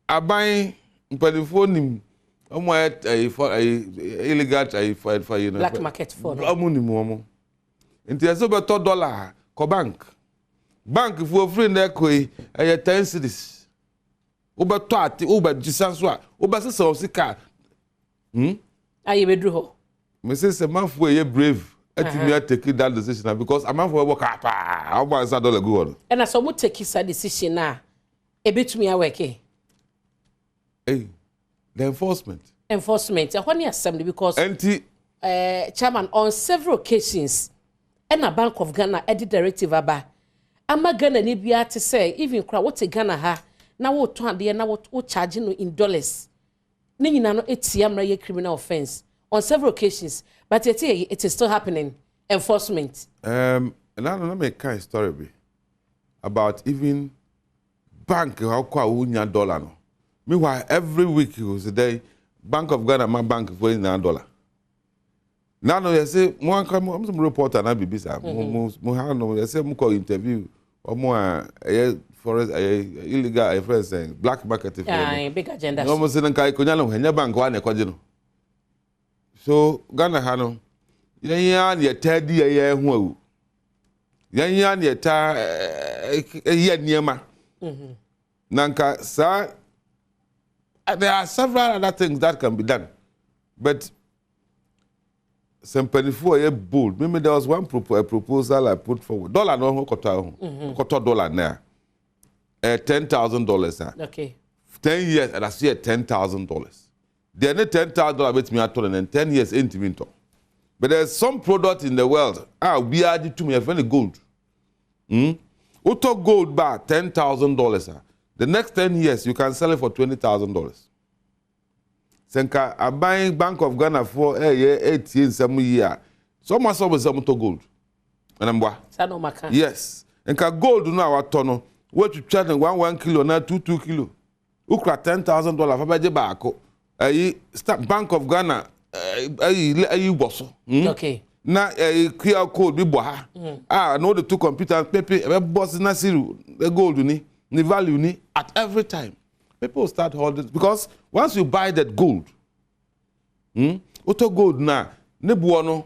I buy phone illegal for you know black market phone. Into a sober $2 co bank for free neko 10 cities. Uber 20 Uber jisanswa Uber so sika. Aye bedru. Me say a man for you brave. Me take that decision because a man for work up. How much $1 go on? And as we take that decision now, a bit me work. Hey, the enforcement. When you assembly because chairman on several occasions, and a Bank of Ghana edit directive about. Ama Ghana ni biya to say even crowd what Ghana ha now what $200 now what charging in dollars. Ni nyina no ATM ra criminal offense on several occasions, but it is still happening. Enforcement. And I don't make kind of story be about even bank how kwa unya dollar no. Meanwhile, every week it was a day Bank of Ghana my bank for $9. Now they say I'm some reporter na BBC. Mo ha no they say mo call interview or more forest illegal friends saying black market. Yeah, big agenda. No mo say nka ikonya no hanya bank wa na kwaje no. So Ghana ha no yan ya tadi ya hu awu. Yan ya ta ya niema. Nanka sa there are several other things that can be done. But some 24 year bold. Maybe there was one proposal I put forward. Dollar no koto dollar now. $10,000. Okay. 10 years and I see $10,000. Then $10,000 bet me at all and 10 years into winter. But there's some product in the world. We added to me a very gold. Auto gold bar $10,000. The next 10 years you can sell it for $20,000. Senka I buying Bank of Ghana for 8 years some year. So much of some gold. And I'm what? Yes. And gold now at tono. What you charge 1 kilo now 2 kilo. Ukra $10,000 for baje bako. Bank of Ghana okay. Na QR code be boha. I know the two computers paper boss na siru the gold ni the value ni at every time. People start holding because once you buy that gold, auto gold na nebuano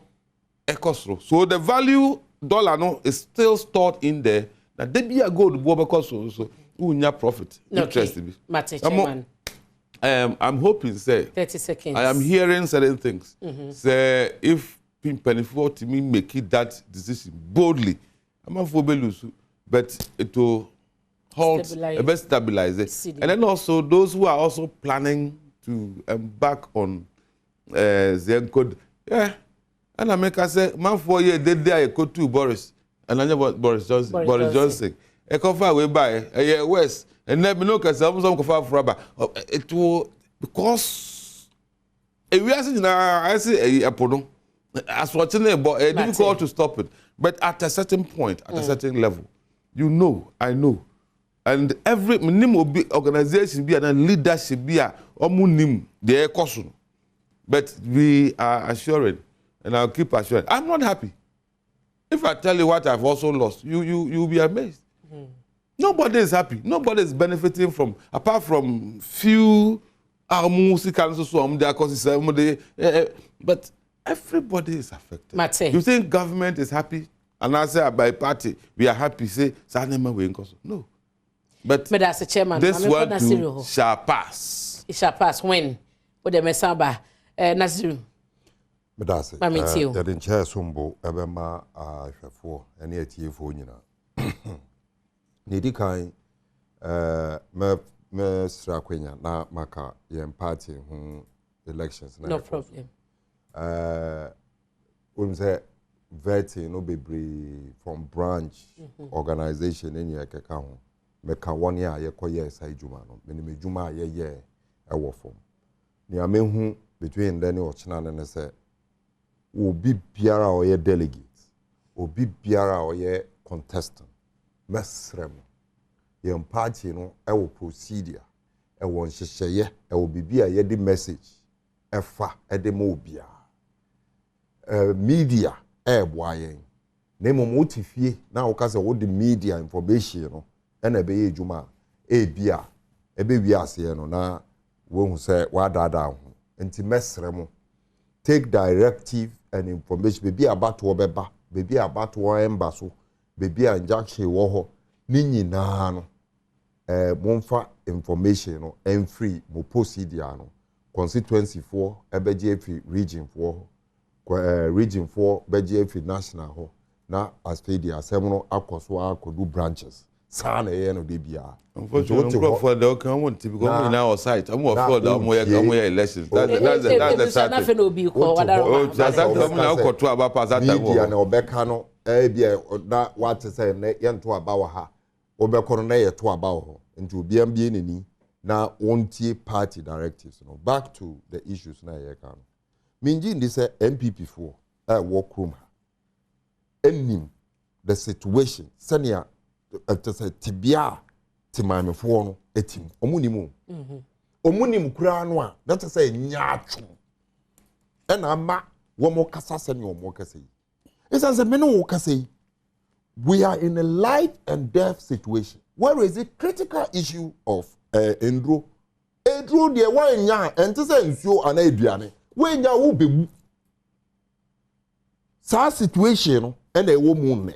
ekosro. So the value dollar no is still stored in there. Now they be a gold because so unya profit. Interesting. I'm hoping say 30 seconds. I am hearing certain things. Say if Penifo to me make it that decision boldly, I'm for Belusu, but it will stabilize it. And then also those who are also planning to embark on the code, and I make us say, man, 4 years, they I go to Boris, and I know Boris Johnson. I come far way by a year west, and never know because I'm some far from it will because we are saying I say a podon as watching it, but it's difficult to stop it. But at a certain point, at a certain level, you know, I know. And every organization be and leadership be a omunim the caution. But we are assuring, and I'll keep assuring. I'm not happy. If I tell you what I've also lost, you'll be amazed. Nobody is happy. Nobody is benefiting from, apart from few but everybody is affected. Mate. You think government is happy? And I say by party, we are happy. Say, no. But that's the chairman. This one too shall pass. It shall pass when? With the Messaba. Naziru. But that's it. I didn't share Sumbo, Ebema, for any TF Nidi Kai, Mestra Quenya, na Maka, Yem Party, elections. No problem. we say vetting no be from branch organization in your account. Meka 1 year ye koye sai juma no me me juma ye e wo fom ni amehu between then o china ne say obi biara o ye delegate obi biara o ye contestant mesrem ye party no e wo procedure e wo nhyehyeye e wo bibia ye di message e fa e de mo bia media e boa yen na mo tifie na wo ka say wo di media information no ena be ye juma bia ebe wi ase no na wo hu say wa dada ho enti mesre mo take directive and information be bia abato obeba be bia abato emba so be bia injection wo ho ni nyina no monfa information no and free mo procedure no constituency for ebeje fi region for region for beje fi national ho na as the asem akoso akodu branches sana ye no de bia unfortunately for the come on typical in our site I'm for the more elections that's the sad thing obi ko wadaro that's na ko to aba pass that time media na obeka no bia na what say na ye nto aba wa ha obeko no na ye to aba ho nti obi ambie nani na wontie party directives no back to the issues na ye kan minji ndi say MPP4 work room enim the situation senior tibia timamefo no etim omunimu omunim kura no a that say nyaatwo ena ma wo mo kasa se ne wo kasa yi isa se me no wo kasa yi we are in a life and death situation where is the critical issue of endro de wan nya ente se nsuo ana eduane we nya wo bewu sa situation no ena ewo mu ne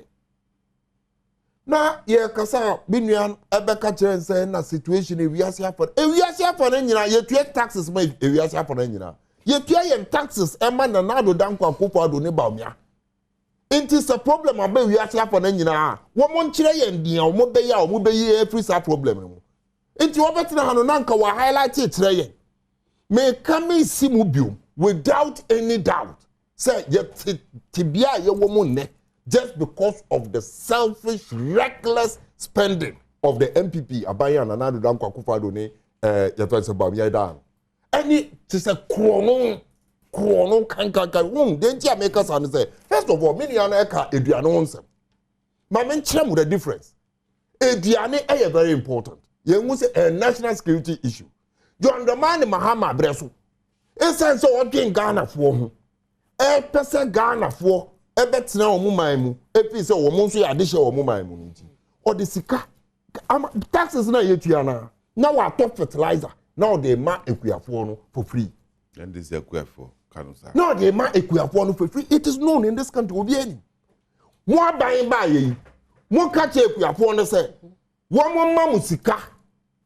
na ye kasa binuan ebeka chense na situation ewiase afọ na nyina ye tue taxes ma ewiase afọ na nyina ye tue ye taxes ema na nado danko akofo ado ne baumia it is a problem about ewiase afọ na nyina wo mo nkyere ye ndian wo mo be ye every sa problem no enti wo betina hano na nka wa highlight etre ye me come see mu biom without any doubt say ye tibia ye wo mo ne just because of the selfish, reckless spending of the MPP, Abayan and Nadu Danko Akufo-Addo ne Yatoise Bawumia dan. Any to say chrono can then you make us say first of all many eka eduane onsem. Ma men chem the difference. Eduane is very important. You say a national security issue. You undermine Mahama Bresu. It says so again Ghana for who. A person Ghana for ebetina omuman mu efi se wo nso ya de hye omuman mu nti o de sika taxes na yetua na wa top fertilizer na o de ma ekuafo no for free and this ekuafo kanusa na o de ma ekuafo no for free it is known in this country obi ani mo aban ba yi mo ka che ekuafo no se wo mo ma musika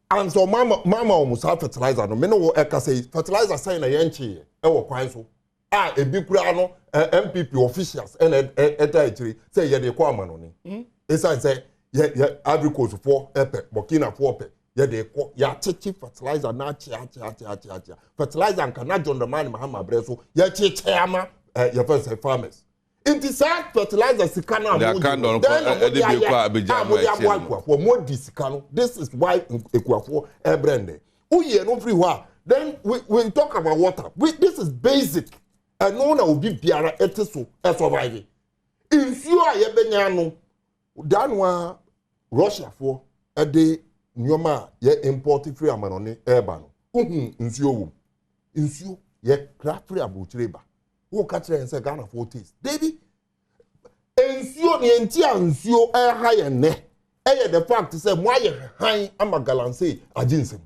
and so mama o musa fertilizer no me no eka say fertilizer say na ye nche e wo kwan so ebi kura no MPP officials and etaichiri say ye de kwa amano ni esa say ye agriculture for epe Burkina for epe ye de kwa ya chechi fertilizer na achi fertilizer and kana John the man Mahama Breso ye cheche ama ye first farmers inti sa fertilizer sikana amu then kwa abijama for more disikano this is why ekuafo ebrende uye no free wa then we talk about water this is basic and no na obi biara eteso survive insuo a ye benya no danwa Russia for de nyoma ye import free amanone eba no insuo ye craft free abuchireba wo ka kire nse Ghana for taste baby insuo ni enti ansuo ha ye ne the fact say mo aye han amagalanse aginsem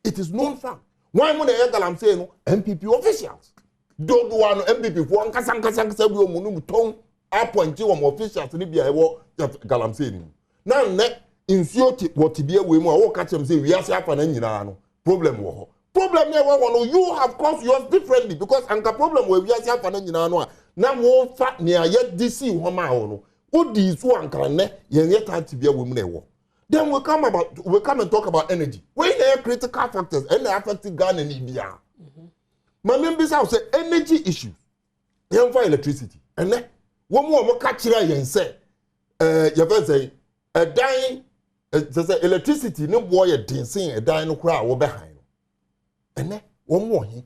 it is known fact why mo na ye galamse no MPP officials don't want MPP for nkasa bi omunum ton appoint wo officials ni bia ewo galamse ni na ne insuo ti wotibia we mu a wo ka chem say we ase afa na nyina no problem wo ho problem ne wo no you have caused yours differently because anka problem we ase afa na nyina no a na wo fa ne aye DC ho ma ho no odi so anka ne ye ta tibia we mu na ewo then we come and talk about energy when there are critical factors and they affect Ghana ni bia my members say energy issues yɛn fa electricity ɛnɛ wɔn mu a wɔn ka kyerɛ yɛn sɛ yɛfɛ sɛ ɛdan sɛ electricity ne boɔ yɛ densen ɛdan no koraa a wɔbɛhan no ɛnɛ wɔn wɔ he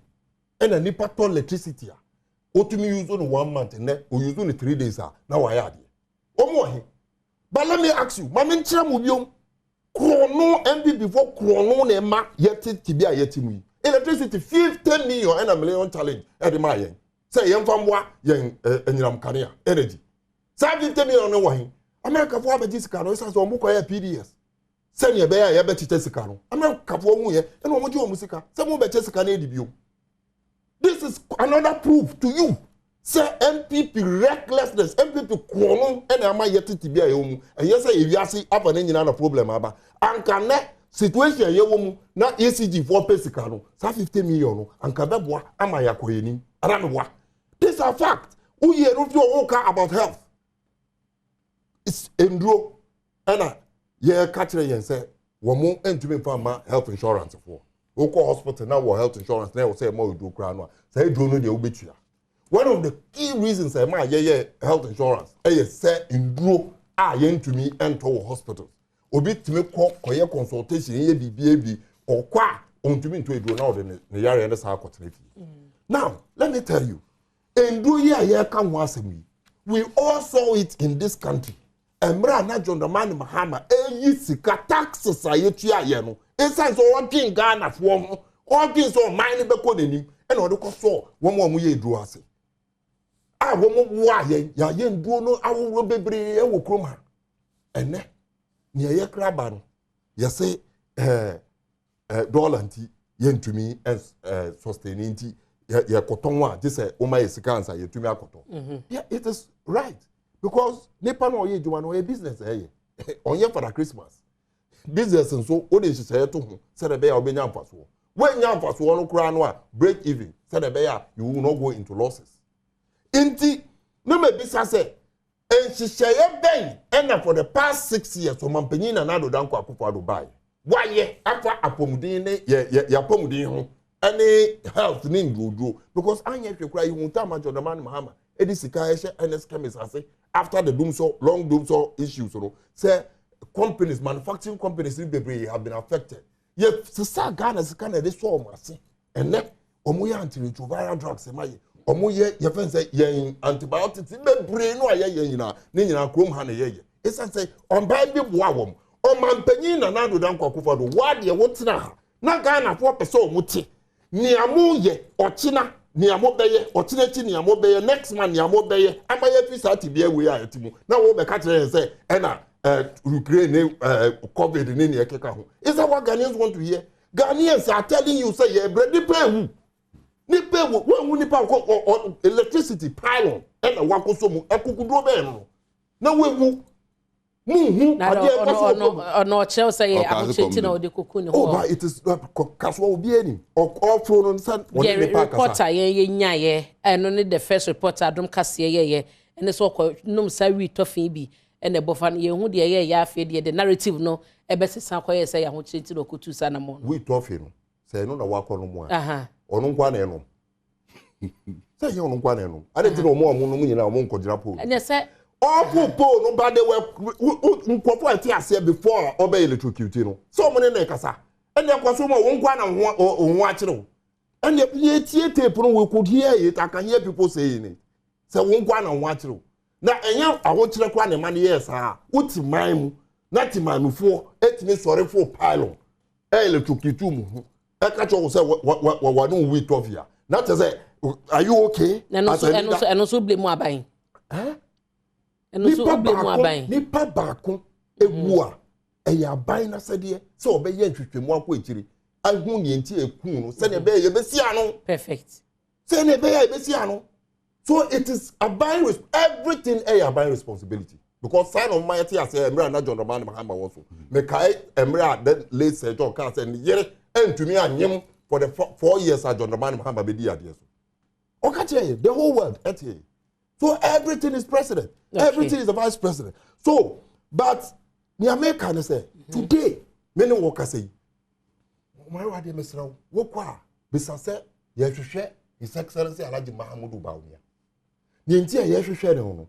ɛna nipa tɔ electricity a otumi use no 1 month ɛnɛ o use no 3 days a na wɔayɛ adeɛ wɔn wɔ he but let me ask you maame nkyɛn mu biom krono mb before krono na ɛma yɛte tibi a yɛte mu yi electricity 50 million and a million challenge ɛde ma yɛn sɛ yɛn fa mboa yɛn enyinam kanea energy sɛ 50 million no wɔ he America for abɛgye sika no ɛsɛ sɛ ɔmo kɔyɛ PDS sɛ ne ɛbɛyɛ a yɛbɛkyekyɛ sika no America for ɔmo yɛ ɛna ɔmo gye ɔmo sika sɛ mo bɛkyɛ sika na edi bio this is another proof to you say MPP recklessness MPP krono ɛna ama yɛte tibi a yɛwɔ mu ɛyɛ sɛ ewiase afa ne nyina na problem aba anka ne situation yɛwɔ mu na ECG for pay sika no sa 50 million no anka bɛboa ama yakɔyɛni aramewa this are fact uye no fi ɔwɔ about health it's enduro ɛna yɛ ka kyerɛ yɛn sɛ wɔn mo ntumi fa ma health insurance for wokɔ hospital na wɔ health insurance na wɔ sɛ ma oduro kra no a sɛ eduro no deɛ wobɛtua one of the key reasons ma yɛ health insurance ɛyɛ sɛ enduro a yɛntumi ɛntɔ wɔ hospitals obi tumi kɔyɛ consultation yɛ biribi ɔkɔ a ɔntumi ntɔ eduro na ɔde ne yare ne saa akɔtena fie now let me tell you enduro yi a yɛka ho asɛm yi we all saw it in this country Emra na John Dramani Mahama eyi sika taxes a yetua ye no esan so wodwen Ghana fo ho wodwen so mine be ko nani e na ode ko so wo mo ye duro ase a wo mo wo a ye ya ye nduo no awo bebre e wo krom ha ene ne ye kraba no ye se dollar nti ye ntumi sustaining nti ye koton a je se wo ma ye sika ansa ye tumi akoton yeah it is right. Because nipa no ye juma no e business onye for Christmas business so o de say to ho say the be ya obenya mfaso when nya mfaso no kura no a break even say the be ya you will not go into losses inti no me bisa say enhihye ben and for the past 6 years so mampanyin na do danko akofo do buy waye afa apomudin ne ya apomudin ho any health ni ndrodro because anya hwekura yi hunta ma John Dramani Mahama edi sika ehye NS chemist ase after the long doomsday issues so say companies manufacturing companies in Bebre have been affected ye sisa Ghana sika na dey so omase ene omo ye antiretroviral drugs e maye omo ye fen say ye antibiotics Bebre no aye ye nyina ne nyina krom ha na ye esa say on buy bi boa wom o mampanyin na na do dan kwakofo do wa de wo tena ha na Ghana fo pese o muti ni amu ye ochina ni amobeye otinechi ni amobeye next man ni amobeye amaye fi sati bia we a etimu na wo be ka kire say na Ukraine COVID ni ne ekeka ho is that what Ghanaians want to hear? Ghanaians are telling you say ye bredi pay wu ni pa electricity pylon and wakoso mu ekukudro be no na we wu no say amucheti na ode kokuni ho oh but it is kaswa obi ani all thrown on san one the reporter ye nyaye eno ne the first reporter Adom kase ye ene so ko num sa wi tofin bi ene bofa ye hu de ye ya afi de the narrative no ebesesa koye say amucheti na kotu sa na mo wi tofin no say no na wakono mu a onu nkwa na eno say ye onu nkwa na eno ade ti no mo no mu nyina mo nkojira po ene say all people no bad they were nkofo ati ase before obey electrocute no so mo ne na kasa and the kwaso mo wonkwa na ho akire and the tie tape no we could hear it. I can hear people saying it say wonkwa na ho akire na enya ahokire kwa na man yes ha uti man mu na ti manufo etimi sore fo pylon electrocute mu e ka cho say wa no we tofia na te say are you okay and so blame aban nipa baako ewu a eya aban na sede se obeye ntwetwemu akọ ekiri ahu ne enti ekun no se ne be ye besi ano perfect se ne be ye besi ano so it is aban everything aban responsibility because sign of mighty as emra na John Dramani Mahama also me kai emra that late Sir John can say yere entumi anyem for the 4 years John Dramani Mahama be di ade so okache the whole world etie. So everything is president. Okay. Everything is the vice president. So, but the American say today, many workers say, "My wife, Mr. Wokwa, Mr. Say, His Excellency Alhaji Mahamudu Bawumia." ni nti a yɛhwehwɛ ne no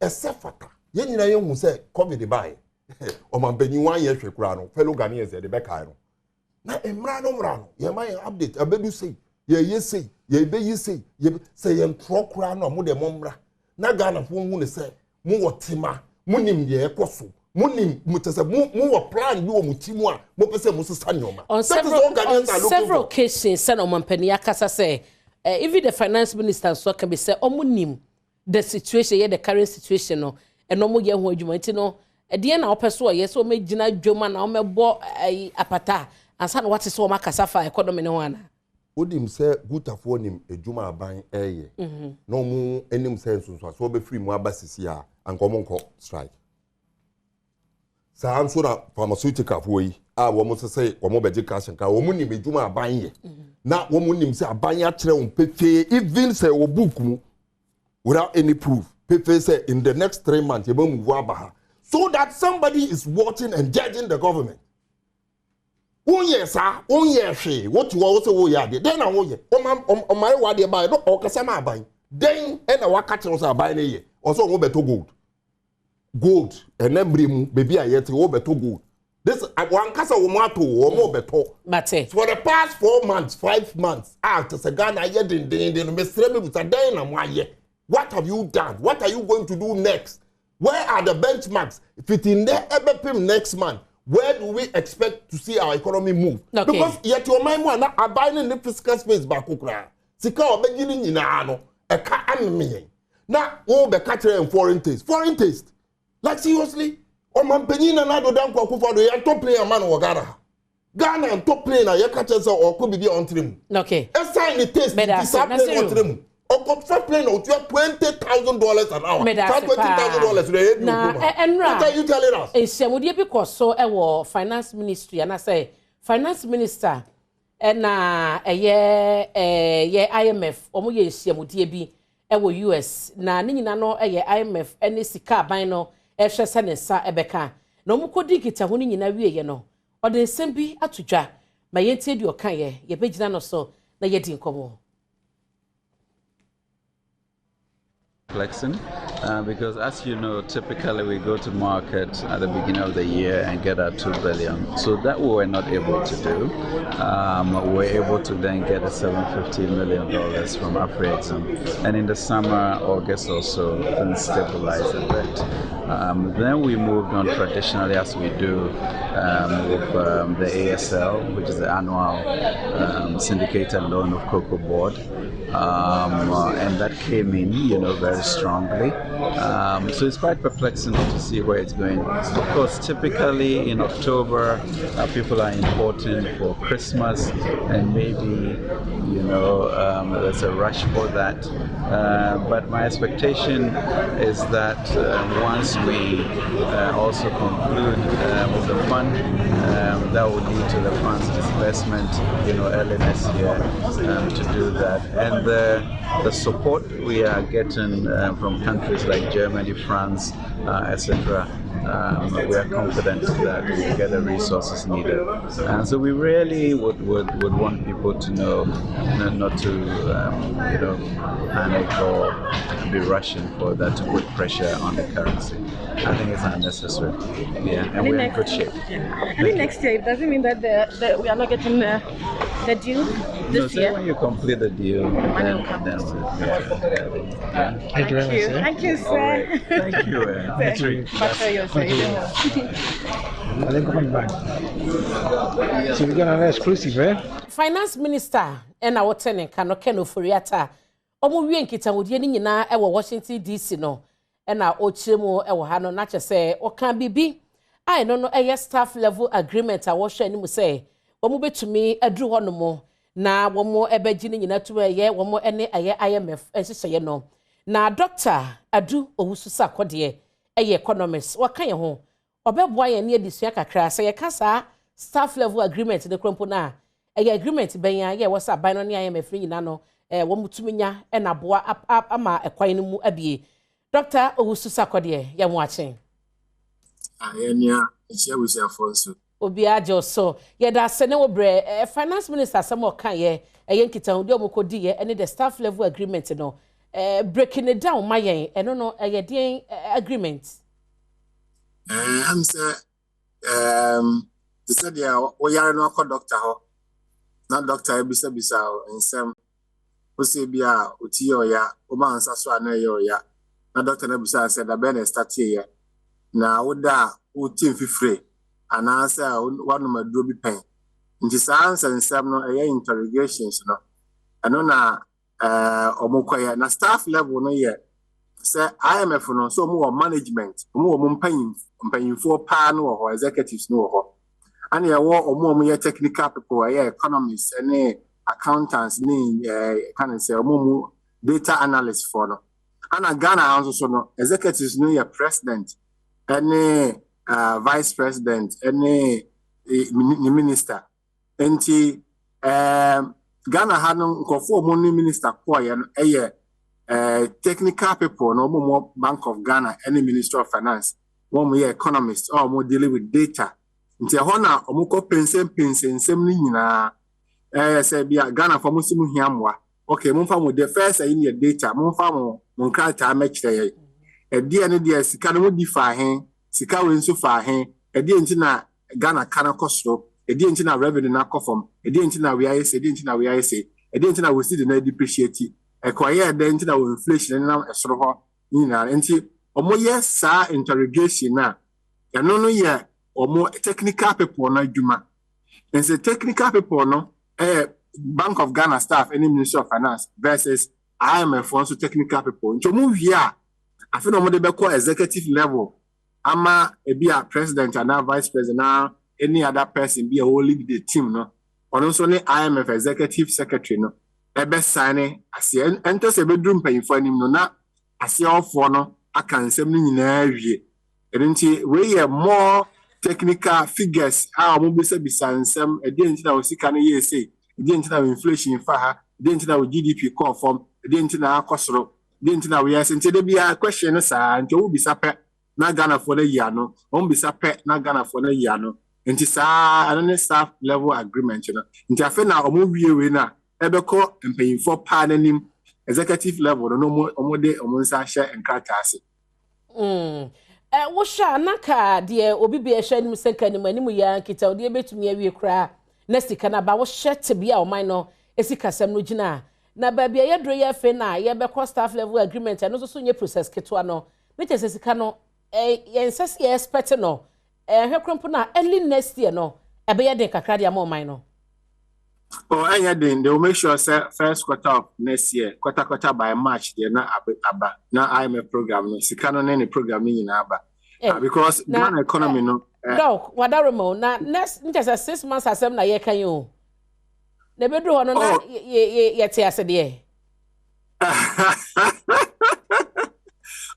ɛsɛ fata yɛn nyina yɛhu sɛ covid bae ɔmampanyin wan yɛhwɛ kura no fellow Ghanaians yɛde bɛkae no na mmra no yɛma yɛn update abedu sei yɛyɛ sei yɛbɛyi sei sɛ yɛn trɔ kura no mo de mo mmra na Ghana fo hu ne sɛ mo wɔ tema mo nim yɛ ɛkɔ so mo nim mo tese mo wɔ plan bi wɔ mo timu a mo pese mo sesa nyoma on several cases sɛ na ɔmampani akasa sɛ even the finance minister so can be say ɔmo nim the situation the current situation no and ɔmo yɛ ho adwuma nti no ɛdeɛ na ɔpɛ so ɔyɛ so ɔmo gyina dwoma na ɔmo bɔ apata ansa na wate so ɔmo akasa fa economy ne ho ana odim sɛ gutafo nim adwuma aban ɛyɛ na ɔmo anim sɛ nso so ɔbɛfiri mu aba sisi a anka ɔmo nkɔ strike saa nso na pharmaceutical fo yi a wɔn sɛ wɔn bɛgye cash nka wɔn nim adwuma aban yɛ na wɔn nim sɛ aban akyerɛ wɔn pefee even sɛ wɔ book mu without any proof pefee sɛ in the next 3 months yɛ bɛ move aba ha so that somebody is watching and judging the government wonyɛ saa wonyɛ hwee wotu wɔ sɛ woyɛ adeɛ den na woyɛ ɔmare wɔ adeɛ ba no ɔkasa ma aban den ɛna waka kyerɛ sɛ aban no yɛ ɔsɛ wɔn bɛtɔ gold and then baby I yet beto gold. This one casa womato or more beto. For the past 4 months, 5 months, after Sagana yet in Mr. with a day. What have you done? What are you going to do next? Where are the benchmarks? If it's in there ever next month, where do we expect to see our economy move? Okay. Because yet your mind one are buying in the fiscal space back. Sika or beginning in ano a car and now all the catcher and foreign taste. Like seriously, Omanpanyin and Adom Kwakufado, you top player man or Ghana and top player, you catch us or could be on trim. Okay. A sign the taste, on trim. Or got first plane out, you have $20,000 an hour. $20,000. And what are you telling us? It's would you because so finance ministry and I say finance minister and a year IMF or more years would be US na ni nyina no IMF any sika ban no ehwe se ne sa ebeka na omukodi kita ho ni nyina wieye no ode nsem bi atodwa ma yentie di okan ye begina no so na yedi nkomo because as you know, typically we go to market at the beginning of the year and get our 2 billion. So that we were not able to do. We were able to then get a $750 million from AfriExim. And in the summer, August or so, things stabilized a bit. Then we moved on traditionally as we do with the ASL, which is the annual syndicated loan of Cocoa Board. And that came in, very strongly. So it's quite perplexing to see where it's going. Of course, typically in October, people are importing for Christmas, and maybe, there's a rush for that. But my expectation is that once we also conclude with the fund, that will lead to the fund's disbursement, early next year to do that. And the support we are getting from countries like Germany, France, etc., we are confident that we get the resources needed. And so we really would want people to know not to panic or be rushing for that to put pressure on the currency. I think it's unnecessary. Yeah, and we're in good shape. I think next year, it doesn't mean that we are not getting the deal this year. When you complete the deal, then Thank you. Thank you, sir. Right. Thank you. Thank you. So we got an exclusive, eh? Finance Minister Nnawotwi Yi omo wie nkita wodie ni nyina e Washington DC no na ochiremu e wo ha no na kyese oka bibi ai no staff level agreement a wo hwe ni mu se omo betumi aduru ho no mo na wo mo ebeji ni nyina tu wo mo ene IMF enhyehyeye no na Dr. Adu Owusu Akode economist waka ye ho obeboa ye ne adisua kakra se ye kasa staff level agreement de krompo na agreement ben ye wo sa ban no ne IMF nyina no wo mutuminya na boa ama ekwan no mu abie Dr. Owusu Akode ye mo achen ayenia eche we say afonso obi ajo so ye da se ne wo bre finance minister sam o kan ye nkita odi omokodi ye any the staff level agreement no breaking it down my and no agreement. I'm say they said we are no doctor ho. Na doctor bisa and some we say bia uti ya o ma ansa so ana ya na doctor na bisa said da be na start here na woda uti mfifre ana say one ma duro bi pen nti sans and some no interrogations no ano na omukoya na staff level no ye say IMF no so mo management mo mpanyinfo pa no ho executives no ho and ye wo ye technical people ye economists and accountants ni can say mo data analysts for no and Ghana also so no executives no ye president and vice president and minister enti Ghana had no conform minister koye no technical people no more Bank of Ghana any Minister of Finance one more economists or more dealing with data nti hona omukọ pensen nsem ni nyina say bia Ghana for musimu hiamwa okay momfa mo the first in your data momfa mo nkrata mekire e de ne de sika no di fa hen sika we nso fa hen e de nti na Ghana kana kosoro e de nti na revenue na kofom e de nti na we aye se de nti na we aye se e de nti na we see na depreciate e kwaye de nti na inflation na esoro ho nyina nti omoye sa interrogation na eno no ye omo technical people na adwuma and say technical people no Bank of Ghana staff any Minister of Finance versus IMF also technical people nti omo wia afi no mo de be call executive level ama e be a president and a vice president na any other person be a whole lead the team no ono so ne IMF executive secretary no e be sign ase ento se be drum payifo anim no na ase ofo no aka nsem no nyina awie nti we are more technical figures how mo bisa nsem e de nti na osika no ye say e de nti na inflation fa ha e de nti na GDP conform e de nti na akosoro e de nti na we yes nti de bia question no sa nti wo bisa pe na Ghana for the year no wo bisa pe na Ghana for the year no nti sa anone staff level agreement no nti afa na omo wie we na ebeko mpanyinfo pa nanim executive level no omo de omo nsa hye nkrata ase wo sha naka de obi be hye nim senka nim anim ya kita ode betumi awie kra na sika na ba wo hye tebia o man no esikasem no gina na ba bia yedro ye fe na ye be staff level agreement no so nye process ketwa no mete sika no yensese ye expect no hwekrompo na early next year no ebe ye de kakra de am o man no anya they will make sure say first quarter of next year quarter by March they na aba na IMF program no sika no ne program ni na aba because Ghana economy no dog wadaremo na next just 6 months asem na ye kan yo na bedu ho no na ye te ase de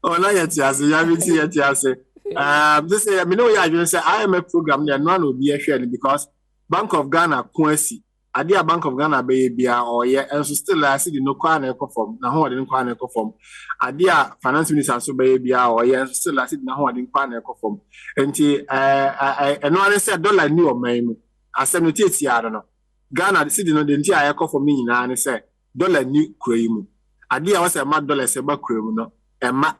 na ye te ase ya bi ti ye te ase this me know ya you say IMF program there no no be hwe because Bank of Ghana kwasi adia Bank of Ghana be bia oye enso still I see the no kwa na ekofom na ho de no kwa na ekofom adia finance minister so be bia oye enso still I see na ho de kwa na ekofom enti eno ane say dollar ni o man mu asem no tieti ya no Ghana see the no de enti aye ekofom ni nyina ne say dollar ni kura yi mu adia wa say ma dollar say ba kura mu no ema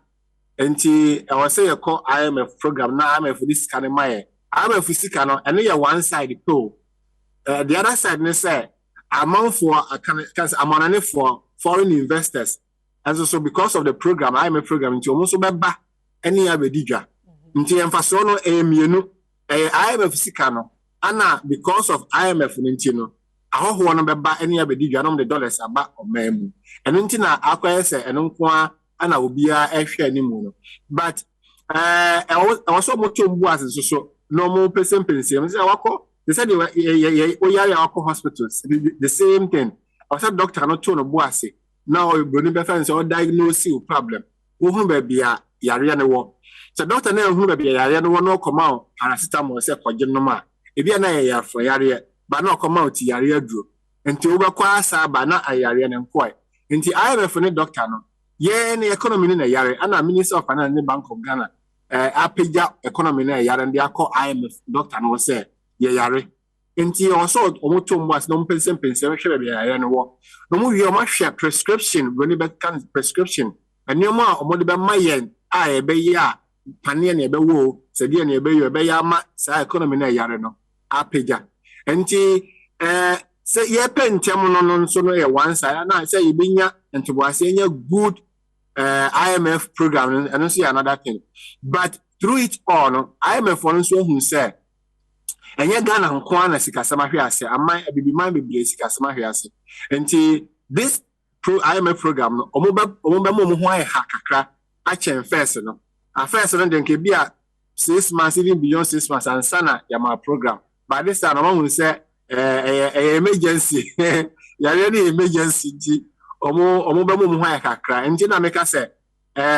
enti I was say e call IMF program na IMF this kind of my IMF sika no eno ye one side pole. The other side, they say, amount for amount for foreign investors, and so because of the program, IMF program, into almost ba any other digger. Into emphasize mienu IMF sikano, ana because of IMF nintino. I hope one ba any other digger, the dollars about or memu. And untina acquire say and unqua ana will be a share anymore. But I also much was so normal person. They said they hospitals. The same thing. I said doctor not to no boase. Now you bring be friends or diagnose you problem. Who be a yare no wo. So doctor na who be yare no no come out paracetamol say kwaje no ma. E bia na ya for yare ba na come out yare aduro. Enti wo be kwa asa ba na ayare ne nkoi. Enti IMF ne doctor no. Ye ne economy na yare ana Minister of Finance ne Bank of Ghana apeja economy na yare ndi akọ IMF doctor no say ye yare nti also omoto mwas no pense hwe be ya no wo no mu wi o ma hwe prescription when be can prescription anioma a omode be mayen a e be ya pane na e be wo se de na e be yo e be ya ma sa economy na yare no apeja nti se ye pentem no so no ye one side na say you binya ntoboase nya good IMF program and see another thing but through it all no IMF one so hu say enye Ghana nko na sikasama hwe ase amman abibiman bebre sikasama hwe ase nti this IMF program no omoba mo ho aye ha kakra a chen first no a first no den ke bia 6 months even beyond 6 months and sana ya ma program but this time no hu say emergency ya really emergency ji omo ba mo ho aye kakra nti na meka say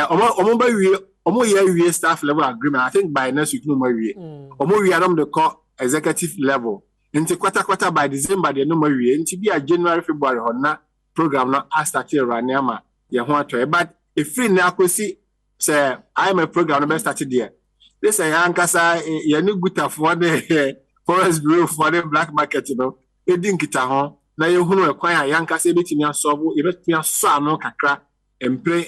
omo ba wie omo ye wie staff level agreement I think by next week no mo wie omo wie adom the call executive level into quarter by December the no more into be a January February hona program now start here right now ye ho ato but if free na akosi say I am a program no started there this say ankasa ye no guta for the forest bureau for the black market you know e din kita ho na ye hunu ekwan ankasa betimi asolve e betimi aso ano kakra emplay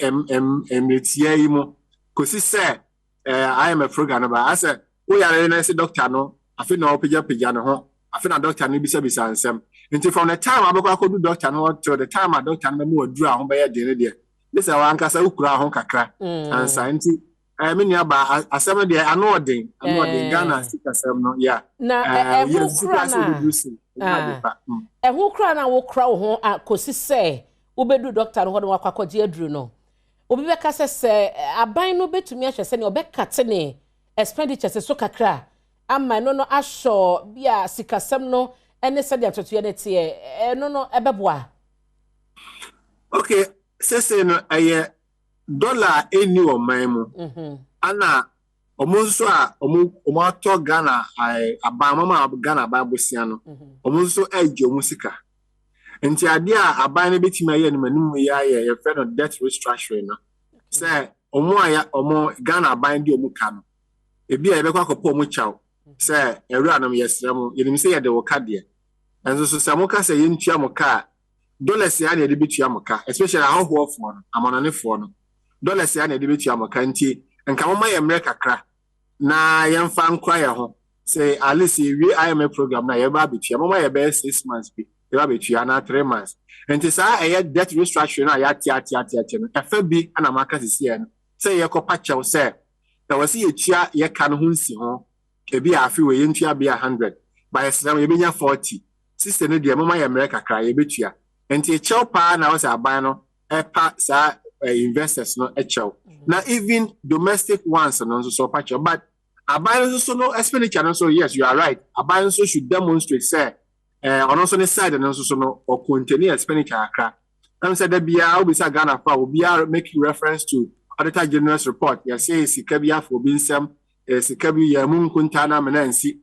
metia yi mo kosi say I am a program ba ase we are na say doctor no I feel no pija no ho I feel na doctor no bisa ansem until from the time abekwa ko do doctor no till the time a doctor no mo aduru a ho be ye de ne this a wan kasa ukura ho kakra ansa nti me nia ba asem de ano odin Ghana sikasem no yeah na ehu kura na wo kura ho akosi se obedu doctor no ho no akwakoje aduru no obi be kasa se aban no betumi ahwe se ne obekate ne expenditures so kakra ama no asho bia sikasem no ene se dia totoye ne tie no ebeboa okay sese no aye dollar eni o maimu ana omunso a omu ato Ghana abamama Ghana babosia no omunso aje omusika nti ade a aban ne betima ye no manim ya ye fe no debt restructuring no say omu Ghana aban de omu ka no ebi a ebekwa kopo omu chaw say ewura nam yesrem yenim say ye de woka de enzo so samuka say yentua moka dollars ya na de betua moka especially ahoho fo no amonane fo no dollars ya na de betua moka nti nka mama ye mre kakra na yemfa nkwa ye ho say at least we IMF program na ye ba betua mama ye be 6 months bi ye ba betua na 3 months nti sa eye debt restructuring na ya tia no efa bi ana maka sisi no say ye kopa chew say na wasi ye tua ye ka no hunsi ho ebi afi we yentua bia 100 by Islam ye benya 40 sister no de mama ye mre kakra ye betua enti chew pa na wasa aban no epa sa investors no echew na even domestic ones no so pa chew but aban so no expenditure no so yes you are right aban so should demonstrate say on also the side no so no or continue expenditure akra am say that bia obi say Ghana fa obi are making reference to Auditor General's report you say sika bia for binsem sika bi ya mun kunta na menansi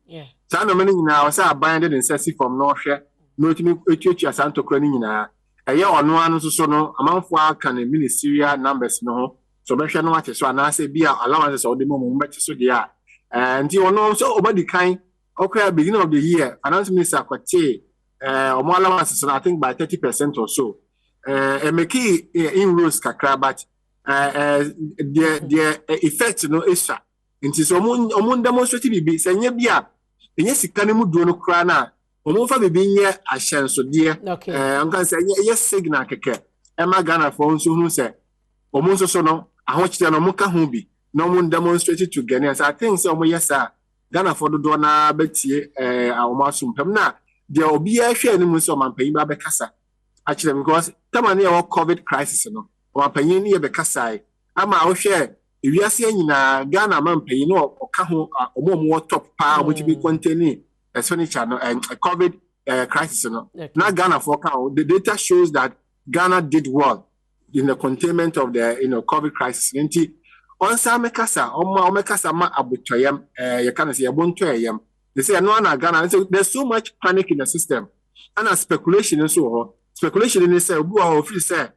sa no mani nyina say aban de nsasi from no hwe no timi etuatua santo kra ni nyina eye ono anu so no amanfo aka na ministerial numbers no so be hwe no ate so na say bia allowance so de mo be so dia nti ono so obadi kan okay beginning of the year finance minister kwate omo allowance so I think by 30% or so make inroads kakra but the effect no esa nti so omo demonstrate bibi senye bia enye sika ne mu duo no kra na omo fa bibi nye ahyenso de nkan se ye signal keke ema Ghana for nso hu se omo nso so no ahochite no mo ka hu bi no mo demonstrate to Ghanaians I think so omo yesa Ghana for do na betie omo asumpem na de obi a hwe ni mu so manpanyin ba be kasa actually because tamane e COVID crisis no manpanyin ni e be kasa ama wo hwe ewiase anyina Ghana manpanyin no oka ho omo top pa omo ti be contain expenditure no COVID crisis no na Ghana for the data shows that Ghana did well in the containment of the COVID crisis nti onsa mekasa omekasa ma abotoyam you can say abontoyam they say no na Ghana so there's so much panic in the system and speculation so speculation in say obu a ofiri say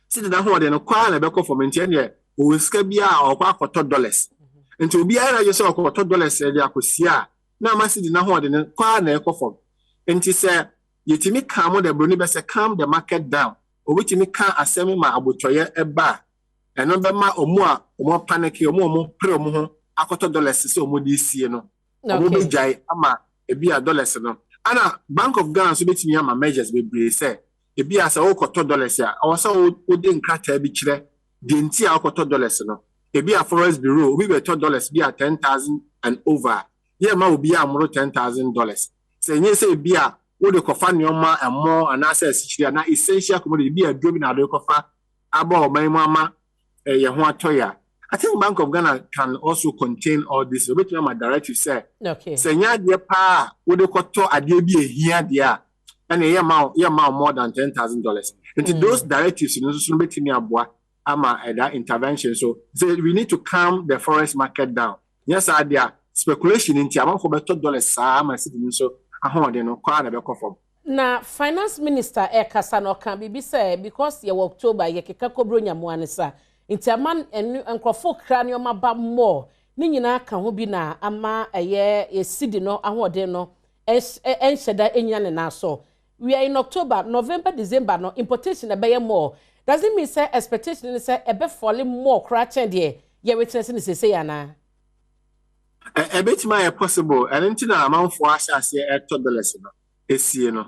see that ho de no kwa na be ko for maintain here o ska bia o kwa $40 nti obi ara je say $40 dey akosia na ma cedi na ho de ne kwa na ekofom enti se yetimi calm the broni be se calm the market down obetimi kan asem ma abotoye eba eno be ma omu a omo panic omo pre omo ho akoto dollars se omo di sie no omo be jai ama ebi a dollars no ana Bank of Ghana so betimi ama measures be bre se ebi a se okoto dollars a o se o de nkrata bi kire de nti a okoto dollars no ebi a Forex Bureau obi be $10 bi a 10,000 and over ye ma obi a amro $10,000 se nye se ebi a wo de kofa nyoma emo anase asichiri na essential commodity bi a domi na de kofa aba o man ama ye ho atoya. I think Bank of Ghana can also contain all this. Obetumi my directive say okay se nya de pa wo de koto ade bi ehia de a na ye ma more than $10,000 into those directives no so betumi aboa ama that intervention. So we need to calm the forex market down. Yes, idea speculation into amount for $100 sa ma cedi so ahode no kwa na be kofom. Na finance minister kasa no kan bibi say because ye October ye keka kobro nyamo anisa nti aman enkrofo kra ne oma ba more ni nyina ka ho bi na ama ye cedi no ahode no enhyeda enya ne na so. We are in October, November, December no importation e be more. Does it mean say expectation is say ebe falling more cracking there? You witness in say yana. A bit my possible, and until amount for us as $8 no. Esi no.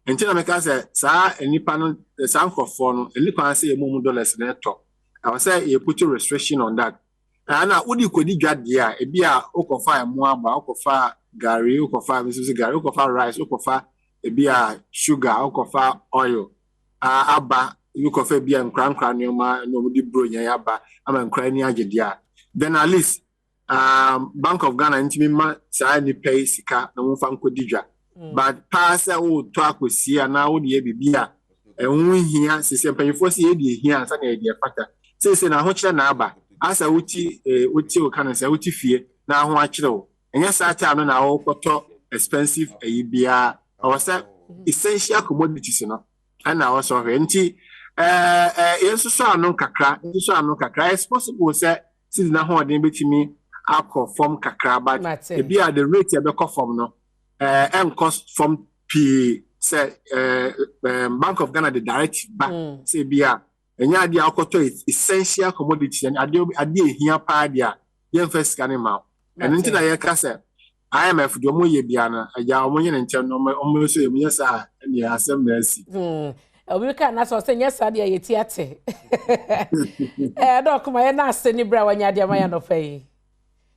Until I say sa any panel the sound for phone, and you can say $1 in talk. I will say you put a restriction on that. And I would you could get there, a beer, okofa muamba, okofa gari, okofa gari, okofa rice, okofa a beer, sugar, okofa oil, abba. You could be a cran nobody bro yaba, I'm crying dia. Then at least Bank of Ghana intimate say pay sika no fan kodija. But pass talk with see and now the bia and we here say pay for see here and say the factor. Say na ho kire na aba asa uti o kan say uti fie na ho a kire o. Enya sa time no na o koto expensive bia or say essential commodities no. And also nti yes so anu kakra it's possible say since na ho den betimi akọ kakra but e bia the rate e be form no cost from P say Bank of Ghana the directive back say bia enya dia akoto essential commodities and ade ehia pa dia ye first scan ma and nti na ye ka say IMF do mo ye bia na aja omo ye nche no omo so ye mo sa e asem na asi we can na so say yes ade ye tiate doc ma ye na aseni bra wanya de ma ya no fai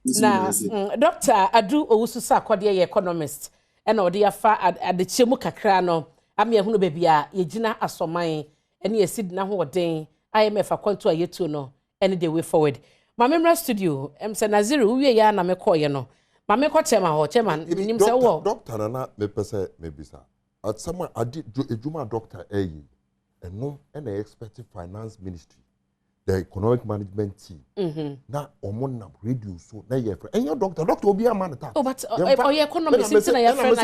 na Dr. Adu Owusu akode ye economist e na ode ya fa adechemu kakra no ame ehunu bebia ye gina asoman ene ye sid na ho oden IMF akwanto ayetu no ene the way forward ma memra studio say Naziru wie ya na me koye no ma me ko chema ho chema nim say wo doctor na me pese me bisa at someone adi ejuma doctor eyi eno and expect finance ministry the economic management team na omonam radio so na ye and your doctor obi amana tax but your economist na your friend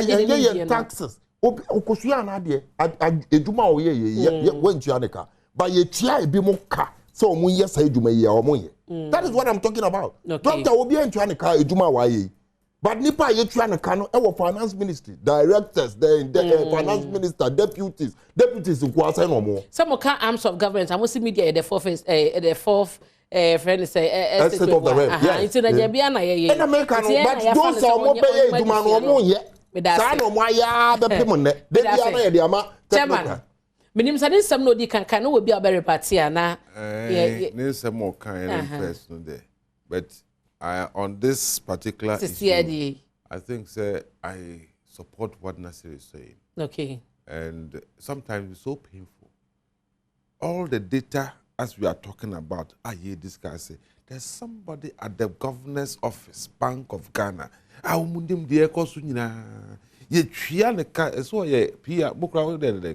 na taxes obi okosuya na de ejuma o ye wentu aneka but ye tia ebi mo ka so omo ye sa ejuma ye omo ye that is what I'm talking about. Doctor obi entu aneka ejuma wa ye but nipa ye tua na ka no e wo finance ministry directors the finance minister deputies who are saying no more some can arms of government and most media the fourth friend say state of the realm it's na bia na ye and America no but those are mo pay eduma no mo ye sa no mo ya be pem ne de bia na ye de ama chairman minim sa den sam no di kan no we bia be reparty na ne sam mo kan first no there but on this particular issue, I think I support what Nasir is saying. Okay. And sometimes it's so painful. All the data, as we are talking about, I hear this guy say, there's somebody at the governor's office, Bank of Ghana. The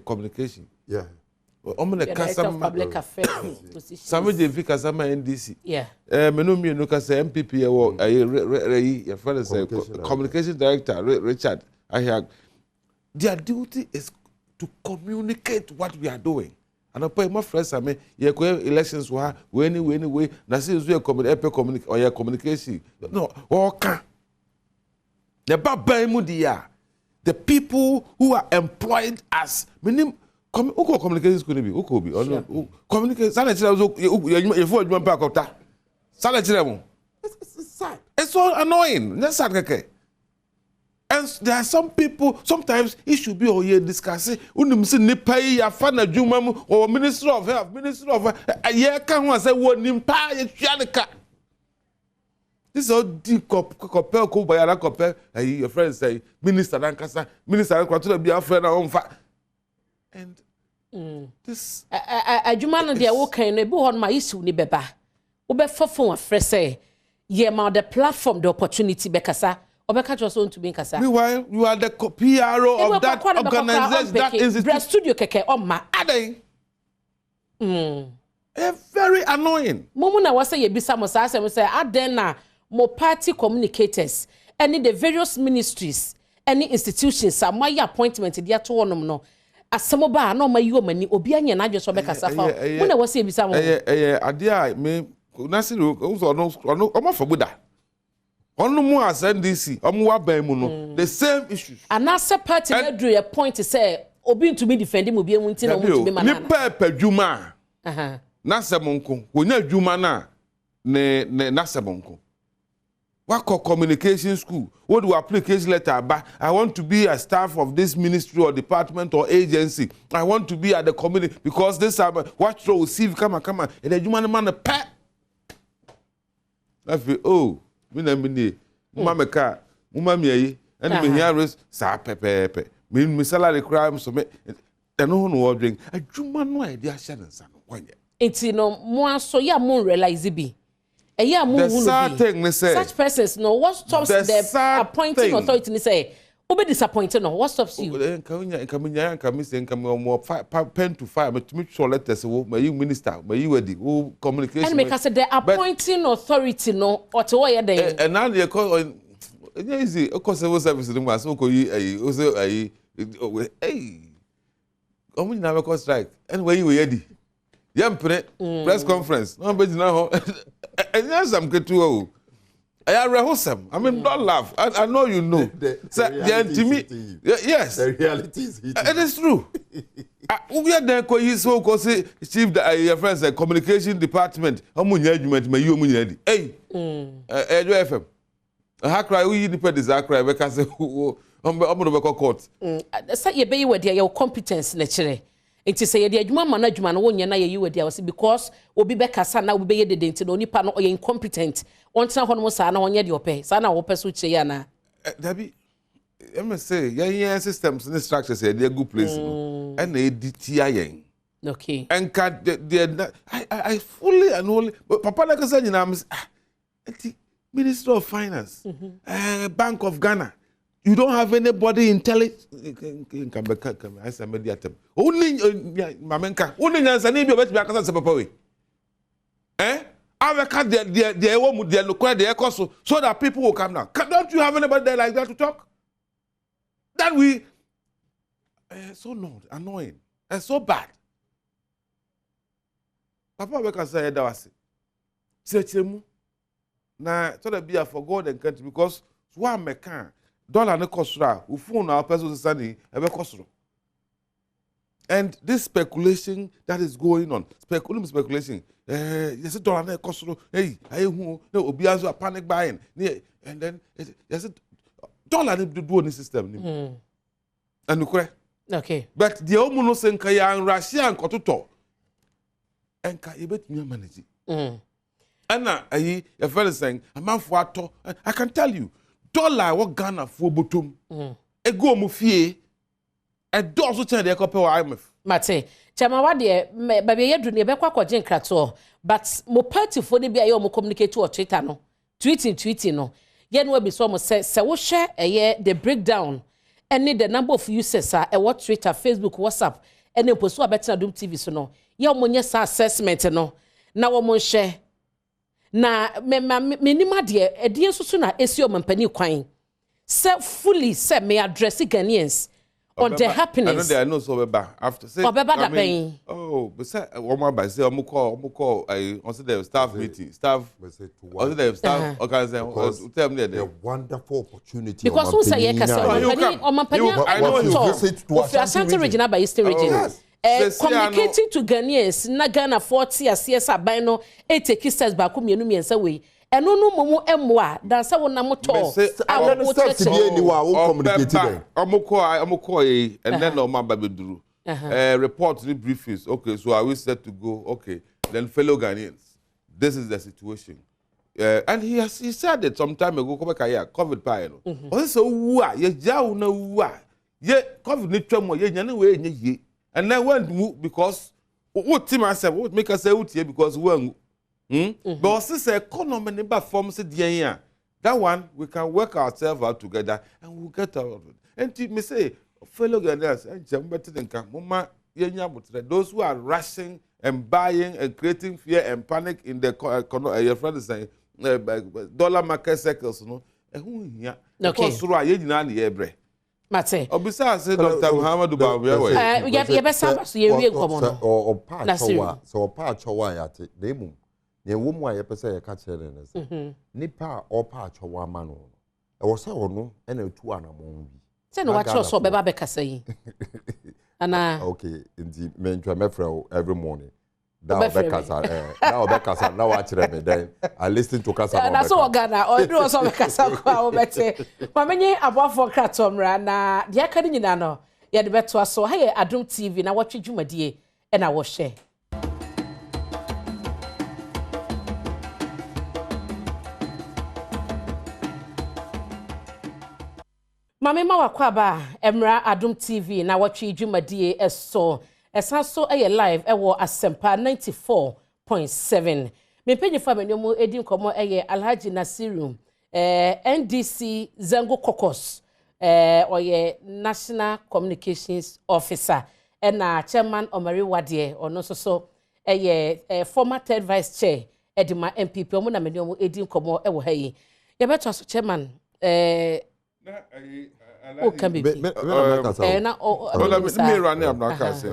communication. Yeah. Public affairs. Some of the figures are NDC. Yeah. Menumi no say MPP your friend say communication director Richard. I hear their duty is to communicate what we are doing. And I pay my friends I mean elections were anyway na say we communicate or your communication. No, okay. The Babamudia, the people who are employed as minimum. Uko communications could be Ukobi or communicate. It's sad. It's so annoying. That's sad. And there are some people. Sometimes it should be here discussing. Pay a fan of Jumamu or Minister of Health, Minister of a year can say what Nimpire Chanica. This is all deep compare by compare. Your friends say Minister Lancasa, Minister Quatura be our friend on fire. And this a Jumano de Woka and a boo on my issue ni beba. Ube for a fresh say, ye ma the platform, the opportunity Bekasa, or Beka just want to be Kasa. Meanwhile, you are the PRO of that organization, that institute. Studio Keke on my Ade. Very annoying. Momuna was say ye be some and say, Adena, more party communicators, any the various ministries, any institutions, some my appointment in the no. Asamoba no ma you mani obi anya na adwo so be kasa fa mo na wose ebisa mo adia me nasiru no omafabuda onu mu asndc omu wa ban mu no the same issues anasa party na dru a point say obi ntumi defend mu bi enwunti na mu tumi manana ni pepadwuma nasemonko wonya dwuma na ne nasemonko Wako communication school. What do application letter back? I want to be a staff of this ministry or department or agency. I want to be at the community because this time watch through see come on. And then you man a pat. I feel me mama car, me and me here is sa pepe. Me salary crime so me and no wondering. I do no idea Shannon son. It's more so ya more realize be. Such persons no what stops the appointing authority ni say obe disappointed no what stops you come more pen to fire me sure letters my you minister my you the communication and make us the appointing authority no or to where they and now they call easy civil service no so ko yi omo na make strike anyway you ready press conference no be now and yes, I'm good to I rehosam. I mean, don't laugh. I know you know. Yes. The reality is it is true. We are there because so chief your friends communication department. How much argument may you mean? Hey, FM. How cry we depend is cry because I'm court. Say you be with your competence naturally. It is say the adwuma management no wonya na ye we dia was because obi be kasa na obi be ye dede nti no nipa no o incompetent ontina ho no sa na onye de ope sa na wo peso che ya na dabi em say yan systems and structures e dey good place no and na editia yen okay and I fully and only papa na kasa nyina am Minister of Finance Bank of Ghana. You don't have anybody intelligent. I said, only Mamenka. Only Nansani be better because of Papa. I will cut their home with their local so that people will come down. Don't you have anybody there like that to talk? That we so not annoying and so bad. Papa Beka said that was it. Now, so that be a for God and country because one mekan. Dollar no kosra, u phone our person sani ebe kosro. And this speculation that is going on, speculation. Yes, dollar no kosro. Hey, who no obiazo a panic buying. And then yes, dollar no do any system. And okay. But the omuno senka ya Russia and kototo. And ka ebet me manage. Anna, your fellow saying a man for ato. I can tell you. Dollar what Ghana for bottom. E go mu fie. E do so chen de ko pe wa IMF. Mate, chama wa de baby yedru ne be kwa kwaje nkrato. But mo party for the bia ye mo communicate to Twitter no. Tweeting no. Ye no be so mo say wo share the breakdown. Any the number of users are what Twitter, Facebook, WhatsApp, and then post better Adom TV so no. Ye mo nya assessment no. Na wo mo share na minima de edien so na esi o mampani kwan se fully se me address Ghanaians on the happiness. I know so bad after say. Oh, but say one more by say call I also the staff meeting staff. Also the staff organization tell me a wonderful opportunity. Because who say yes, I know you visit to Ashanti region by Eastern region. Communicating to Ghanaians, na Ghana 40 as yes abino 8 kisses back mienu miensa way. Eno no momo emwa dan se wona moto awo steps bi eniwa wo communicating amoko e and then no man babeduru report the briefings. Okay, so are we set to go? Okay, then fellow Ghanaians, this is the situation. And he said it some time ago come back here COVID pa no so wa ye jaw na wa ye COVID ni twam ye nyane we nye and then went move because what team myself what make us say out here because we but since economy never forms it that one we can work ourselves out together and we'll get out of it. And me say fellow Ghanaians and better than mama those who are rushing and buying and creating fear and panic in the your friend is saying dollar market circles no who here because through ye nyina na ye bre Mate. Obisa say Dr. Muhammadu Bawumia we. You be say so ye wie nkomo no. O pa chowa. So o pa chowa ya te. Na emu. Ye wo mu a ye pese ye ka chere ne se. Nipa o pa chowa ma no. E wo se ono e na tu anamon bi. Se no wa cho so be ba be kasa yi. Ana. Okay, indeed me ntwa me frɛ every morning. Now Bekasa, now I chere then I listen to Kasa. That's all Ghana. Or do also Bekasa kwa obete. Mamenye abofo kratomra na de aka ni nyina no. Ye de beto aso ha ye Adom TV na watwe dwumadie e na wo hye. Mame ma wakwaba emra Adom TV na watwe dwumadie eso. Esan so aye live ewo Asempa 94.7. Me penyi fa menyomo edi nkomo aye Alhaji Nasiru NDC Zango Kokos oye National Communications Officer na Chairman Omari Wade ono so aye former third vice chair edima MPP omo na menyomo edi nkomo ewo ha yi. Ye beto so chairman o kan be na me run am na ka say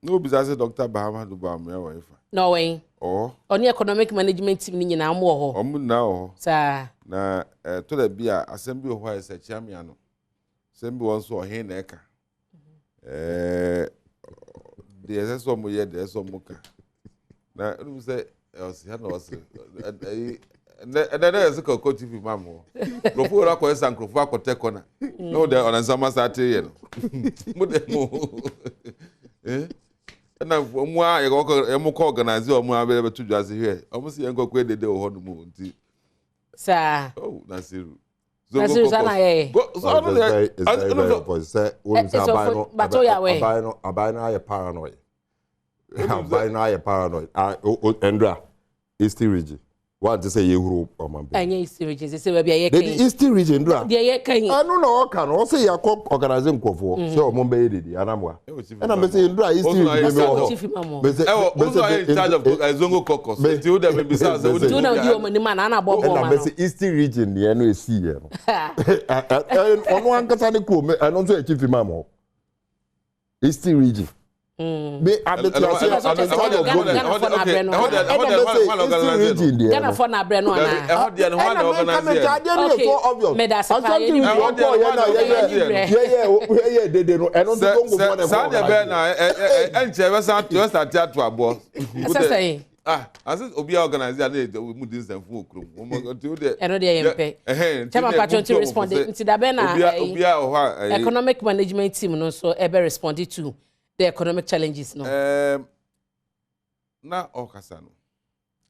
no bizarre Dr. Muhammadu Bawumia we fa no way oni economic management team ni nyina mo ho omu na ho sa na to da bia assembly ho is a chairman no assembly won so he na eka the eso mo ye the eso mo ka na you say else ha no say and is ko TV mamo profo ra ko esan krofo akote kona no de onanzama start here no mo de mo na mwa ye ko organize o mwa be to jase here o si enko ko dede o hono mu nti sa Nasiru sana ye so no say won sa abano aye paranoid abano aye paranoid Endra Eastern region what to say Europe or man anya Eastern region say we bia ye kan the Eastern region Endra de ye kan anu na o kan o say ya ko organize nkofo say o mo be dedi anamwa na me say Endra Eastern region me say in charge of Zongo Kokos ti o dem be say o do na di o mani man na bobo man na me say Eastern region de no esi ye no ono ankasa ne ko me anu so e chief mamo Eastern region me abetuase Ghana for na bre no na as obi organize that we move this and full krom eno de yempe chama patron to respond nti da be na economic management team no so e be respond to the economic challenges no na okasano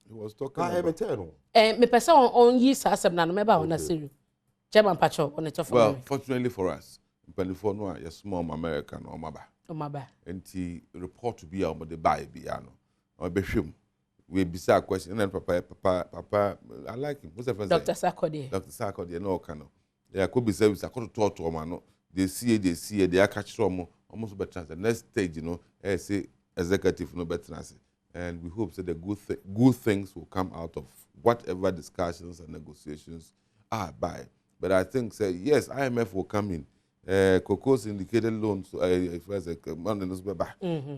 he was talking me person on yi sasem na no me ba na Nasiru chairman patron on it for well fortunately for us before no ya small American o maba enti report to be on the buy bi ano o be hwem we bisa question and papa I like him what's the first Dr. Sarkodie no kano ya ko bisa bisa ko to ma no they see they catch from almost better the next stage say executive no better and we hope that the good things will come out of whatever discussions and negotiations are by but I think say yes IMF will come in cocoa syndicated loans,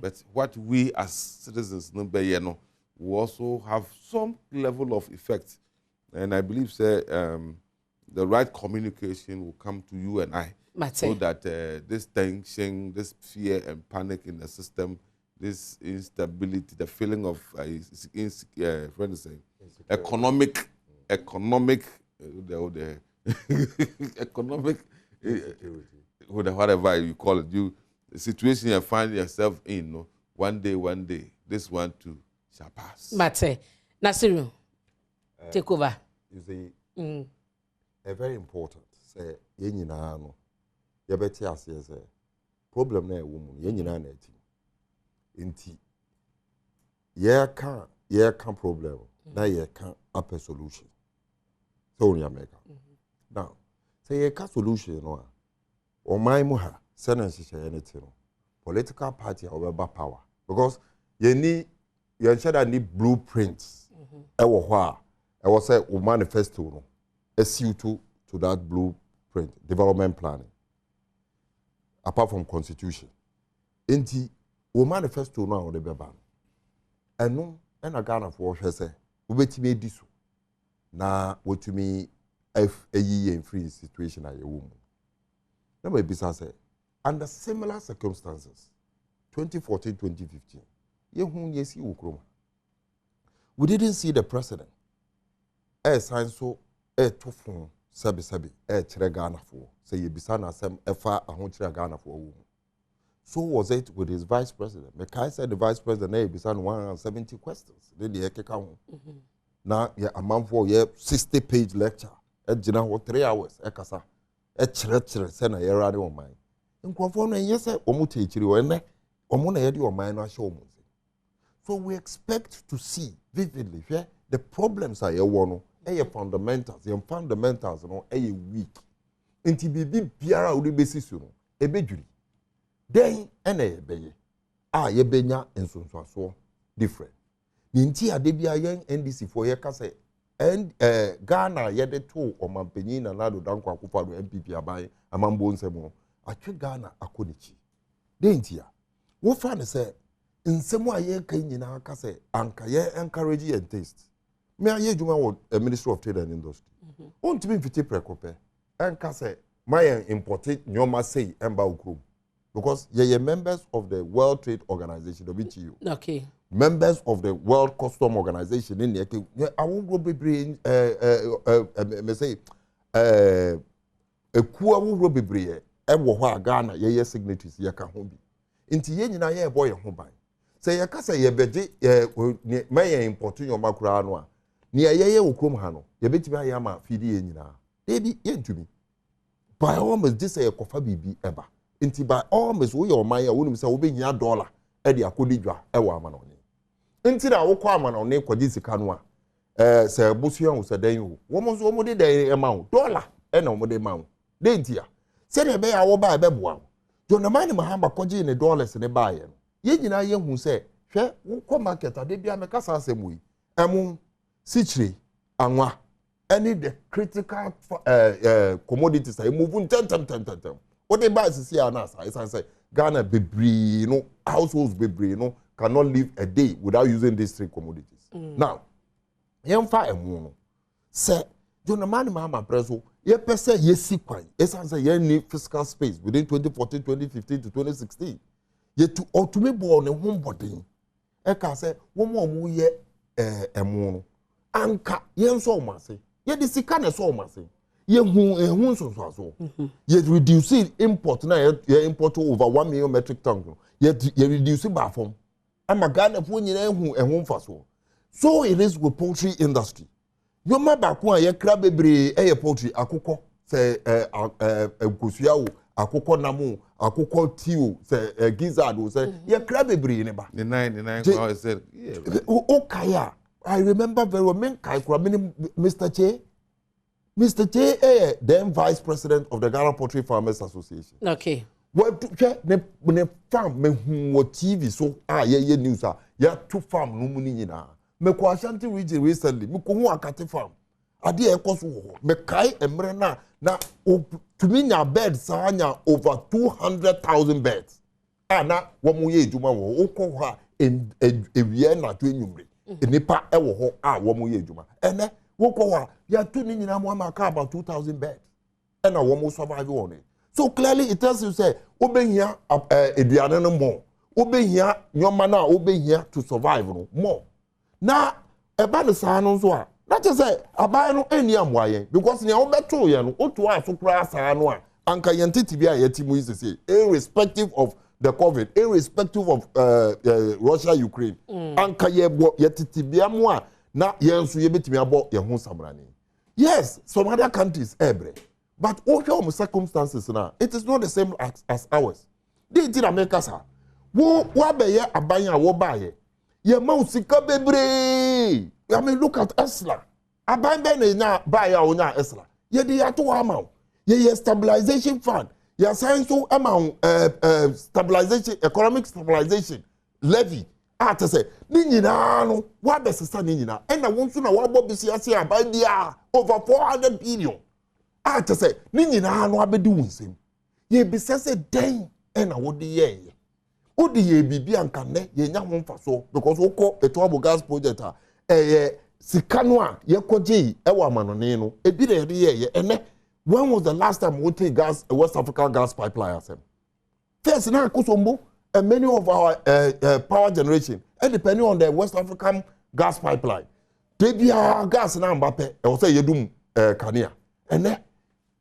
but what we as citizens know, we also have some level of effect. And I believe the right communication will come to you and I, so that this tension, this fear and panic in the system, this instability, the feeling of economic, whatever you call it, the situation you find yourself in, no, one day, this one too shall pass. Mate, Nasiru, take over. You see, a very important. Say, yenina no, yabeti asiye say, problem na woman, yenina na eti, inti, ye can problem, na ye can up a solution. So in America. Now, say ye can solution no. O my muha, sense anything. Political party or power. Because you need blueprints. I was say o manifesto no. SU to that blueprint, development planning. Apart from constitution. Inti o manifesto no on the ban. And no, and a Ghana for say, ubetime diso. Na wotumi a year in free situation at your woman. Number business under similar circumstances, 2014-2015, we didn't see the president. Sign so to phone sabi chere Ghana for say you bisana sem efa ahon chere Ghana for woman. So was it with his vice president. Mekai said the vice president bisan 170 questions. Then the ekeka now a month for 60-page lecture. Ejina 3 hours ekasa. Chere sena yera de o man nkwofo no enye se omuta ichiri o ene omo na yede o man no ahye omo. So we expect to see vividly the problems are no fundamentals no weak nti bibi biara o de besisu no ebedwuri then ene ebeye ye benya nsonsoaso different nti ade bia yen NDC for ye ka say and Ghana yede to omampanyin na Nado Dankwa Akufo-Addo MPP abai amambo nsemo atwe Ghana akonichi dentia wo fa ne say nsemo aye kan nyina ka say anka ye encourage and taste me aye djuma wo Ministry of Trade and Industry ontimi mfiti prekope enka say my imported nyoma say emba ukrom because ye members of the World Trade Organization WTO. Okay. Members of the World Custom Organization in the I won't go be me say a kuwa will be brave and Ghana ye signatories ye can home be inti ye nyina ye boy ho ban say ye kasa ye beje may importing your macra no near ye ukrom ha no ye betimi aye ma fidi ye nyina debi ye ntumi by almost this a kofa bibi eba inti by almost we your man ya wonu say we be $1 e de akodi dwa e wa ama no nti na wokọ amana one kwaji sika no a se busu an so dan ho wo mo so mo de dan amount $1 e na mo de ma wo de ntia se de be ya wo ba be boa jo na mani mahamba kwaji ne dollars ne ba ye no ye nyina ye hu se hwe wokọ market ade bia me kasa asemu yi emu sichire anwa any the critical commodities I move tem what they buy is here now say Ghana bebre no households bebre no cannot live a day without using these 3 commodities. Now, yemfa emu no say Jonamani Mama Preso ye pese ye sikwan esanse ye need fiscal space within 2014 2015 to 2016 ye to ultimate bo ne ho body e ka say wo mo ye emu no anka ye nso o mase ye di sika na so o mase ye hu so ye reduce import na ye import over 1 million metric ton ye reduce ba from ama Ghana fo nyina hu mfaso so it is with poultry industry yo ma ba ko ye kra bebre ye poultry akukọ se agusuawo akukọ namu akukọ tiwo se gizzard wo se ye kra bebre ne ba the nine I said yeah okay I remember very well men kai kra Mr. Che then vice president of the Ghana Poultry Farmers Association. Okay. Well, ne farm me hu TV so ye news ya to farm no muni nyina. Me ko Ashanti region recently me ko hu Akate farm. ade ekọ so wo me kai emre na to me nya beds anya over 200,000 beds ana wo mu ye ejuma wo okọ ho a ewie na to enyumre nipa ewo ho a wo mu ye ejuma ene wo kọ ho a ya to ni nyina mo amaka about 2,000 beds ena wo mu survive on it. So clearly it tells you say obehia eduane no more obehia nyoma na obehia to survive no more na eba ne saa no so a na che say aban no eni amwaye because ne obeto ye no oto asokura saa no a anka yentiti bia yetimu is say irrespective of the COVID, irrespective of Russia Ukraine anka yetiti bia mo a na yenso ye betimi abo ye ho samrani. Yes, some other countries ebre, but all your circumstances now it is not the same as ours. They did America sa wo be ye aban a wo ba ye ma usika bebre. I mean, look at Esla. Aban na buy ya onya Esla. Ye di ya to amount. Ye stabilization fund. Ye assign so amount stabilization, economic stabilization levy. To say ni nyina no wa be sesa ni nyina. E na won so na wa bo bisi ase aban dia over 400 billion. To say ni nyina no abedi wunsem. Ye bi sese den e na wo di ye. Wo di ye bibi anka ne ye nya ho mfaso because wo kọ Etoabo gas project a sikano a yekoje ewa manone no ebi de ye ene when was the last time we take gas West African gas pipeline asem first na akosombo and many of our power generation and depending on the West African gas pipeline debia gas na mbape e wo say yedum kanea ene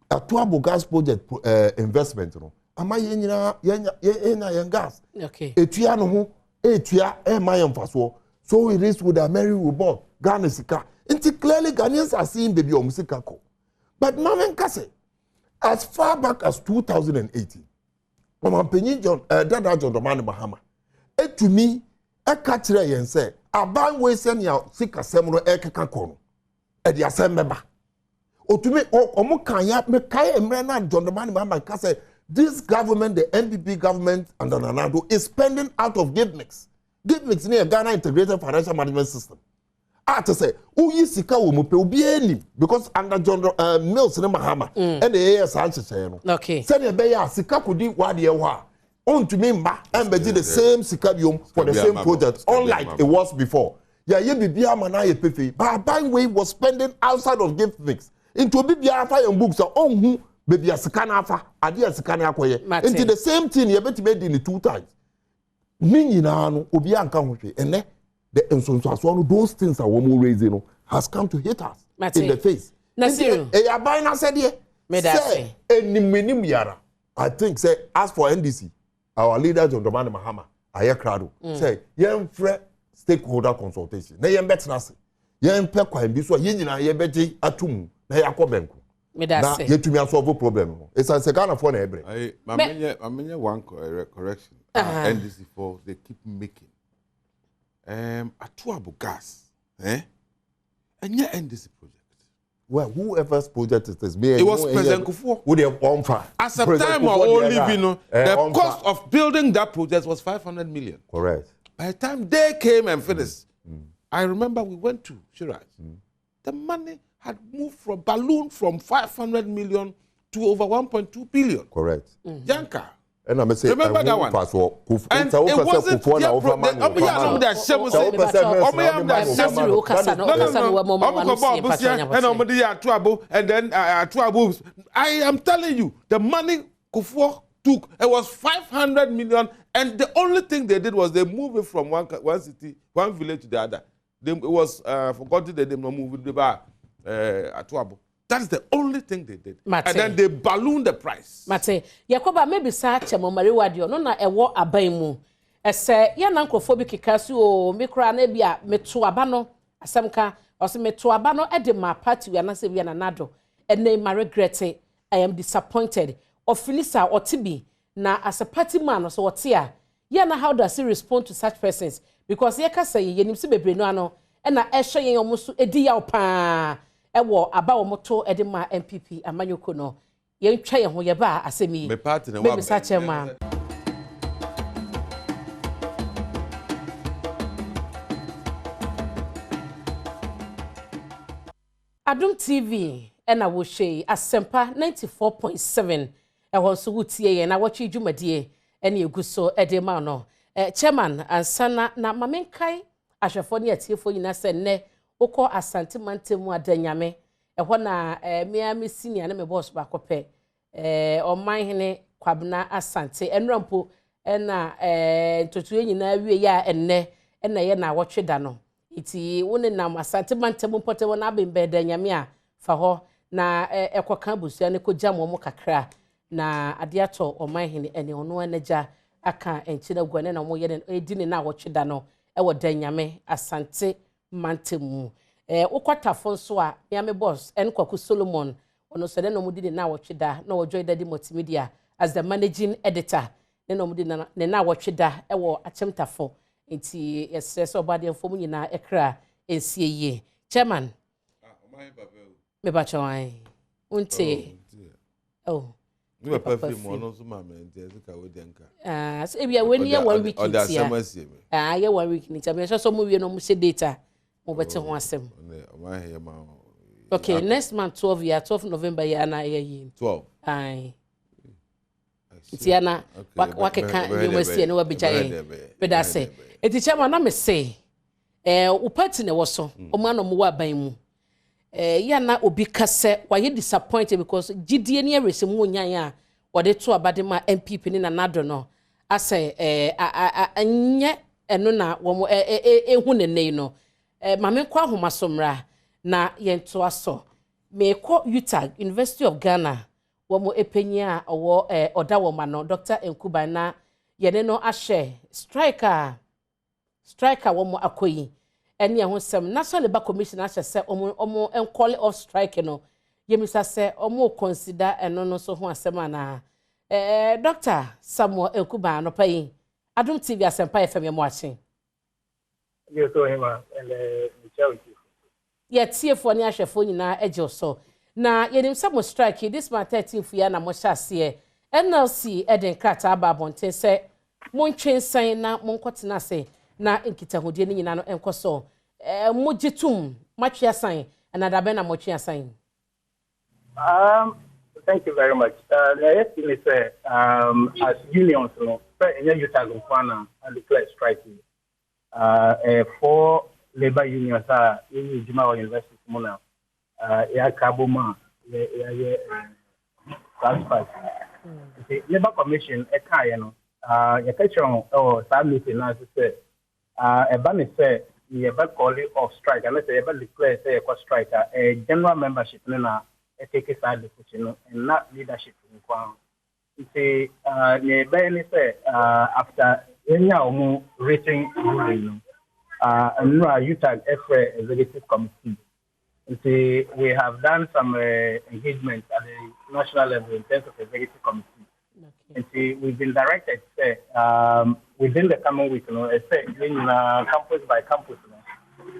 Etoabo gas project investment no ama ye nyina ye gas okay etua no ho etua ma ye mfaso. So it is with the Mary we bought Ghana sika. Inti clearly Ghanaians are seeing baby omusika ko. But Mamen Kase, as far back as 2018, when Penny John Dada John Domani Mahama, to me, a catcher and say, a ban way send ya sika semuno ekeka kono. The assemble. O to me, Omukanya, Mekai and Mena John Domani Mahama Kase, this government, the NPP government under Nanado, is spending out of give mix. Give mix near Ghana Integrated Financial Management System. To say, who sika wo mupe obi enim because under John Mills ne Mahama and the AS Sanchez. Okay. Send a beya sika kudi wadi ewa. On to me mba and be the same sika biom for the same project, unlike it was before. Yeah, ye bibia mana ye pefe. But buying way was spending outside of gift mix. Into bibia fire books on who bibia sika na afa, adia sika na akoye. Into the same thing ye beti made in 2 times. Nini na no obi anka hwehwe ene the nsonsoaso those things are woman raising has come to hit us in the face. Nasiru ya buy na said ye say eniminim yara. I think say as for NDC our leader John Dramani Mahama ayekrado say yemfre stakeholder consultation na yem betina se yempe kwan bi so ye nyina ye beji atum na yakobenku na yetumi solve problem no it's a Ghana for na ebre I one correction. NDC for they keep making Etoabo gas and yeah NDC project. Well, whoever's project it is, it was President Kufuor. Would have on fire. As a time of all living, the cost of building that project was 500 million. Correct. By the time they came and finished, I remember we went to Shiraz. The money had moved from balloon from 500 million to over 1.2 billion. Correct. Janka. And I'm saying, remember that one? And it wasn't and then I am telling you, the money Kufuor took, it was 500 million, and the only thing they did was they moved it from one city, one village to the other. It was forgotten that they moved the bar Etoabo. That's the only thing they did. Mate. And then they ballooned the price. Mate, Yakoba maybe such a Mariwadio, no na ewo abaimu. Ese ya nankofobia kikasu o mikra nebia metuabano asemka ose metuabano edema party we anase we nanado ene ma regret I am disappointed of Philisa or Tibi na as a party man so what ya na how does he respond to such persons because ye ka say ye nimsi bebre no ano e na ehwe ye omusu edi ya pa ewo aba omoto edema MPP amanyoko no ye ntwa ye ho ye ba asemi me party na wa such a man Adom TV ena wo hwe asempa 94.7 ehon so wutie ye na wochi dwumadie ene eguso edema no chairman ansana na mamenkai ahwefo ne atiefo nyina se ne ukọ asante mantemu adanyame ehọ na miami senior na me boss ba kope oman hene kwabna asante enrampo ena totuye nyina wie ya enne ena ye na wotwe da no iti woni nam asante mantemu pote wona abembe danyame a fa ho na ekoka busua ne ko jamo mo kakra na ade ato oman hene ene ono anaja aka enchina gwane na mo ye edini na wotwe da no ewo danyame asante mantemu ukwatafo so a miami boss en kwaku Solomon ono so no mudi na wotweda na wojoy daddy multimedia as the managing editor no mudi na wotweda ewo achemtafo enti yeses obade mfom nyina ekra ensie ye chairman me ba chawai unte me perfume ono so ma me enti ezika we denka so ebia weni ye 1 week tia ye 1 week ni chairman so mo wie no mo se data Mobete ho asem. Okay, next month 12 November ya na ye 12. Ai. Tiana wakeka nyumasi ne wabija ye. Beda se. Eti chama na me say wo party ne woso. Omo na mo wa ban mu. Ya na obi kase waye disappointed because gidie ne erese mu nyan a wode to abade ma MPP ne na nado no. Ase anye eno na wo ehu ne nei no. Mame kwa ahomasomra na yento aso me ko UTAG University of Ghana wo mo epenya owo oda wo ma no Dr. Nkuba na yene no ahye striker wo mo akoyi ene ho sem National Labour Commission ahye se omo encall of strike no yemisa se omo consider eno no so ho asem na Dr. Samuel Nkuba no payi Adom TV asempa FM mo achen You saw him and Michelle. Yeah, TF1 ahwefo nyina eje so. Na yenim some strike this month 13th year na mo hyase. NLC Eden Krata ababonten se montwen san na monkotena se na nkitahodie nyina no enkoso. Mogitum matwe asan na dabe na motwe asan. Thank you very much. Yes, me say as unions no, any Utah Gofana and declare striking. 4 labor unions are in Juma University Mona. Ya Kabuma, ya transfer. The Labor Commission, Kayano, ya Ketchon or Sabluti now say, a banner say, you have calling of strike, unless they ever declare say a strike, a general membership, a take a side decision, and not leadership in Kwan. It's say, after any rating ruling, and UTAG Executive Committee. We have done some engagement at the national level in terms of Executive Committee. Okay. And we've been directed within the coming week, campus by campus,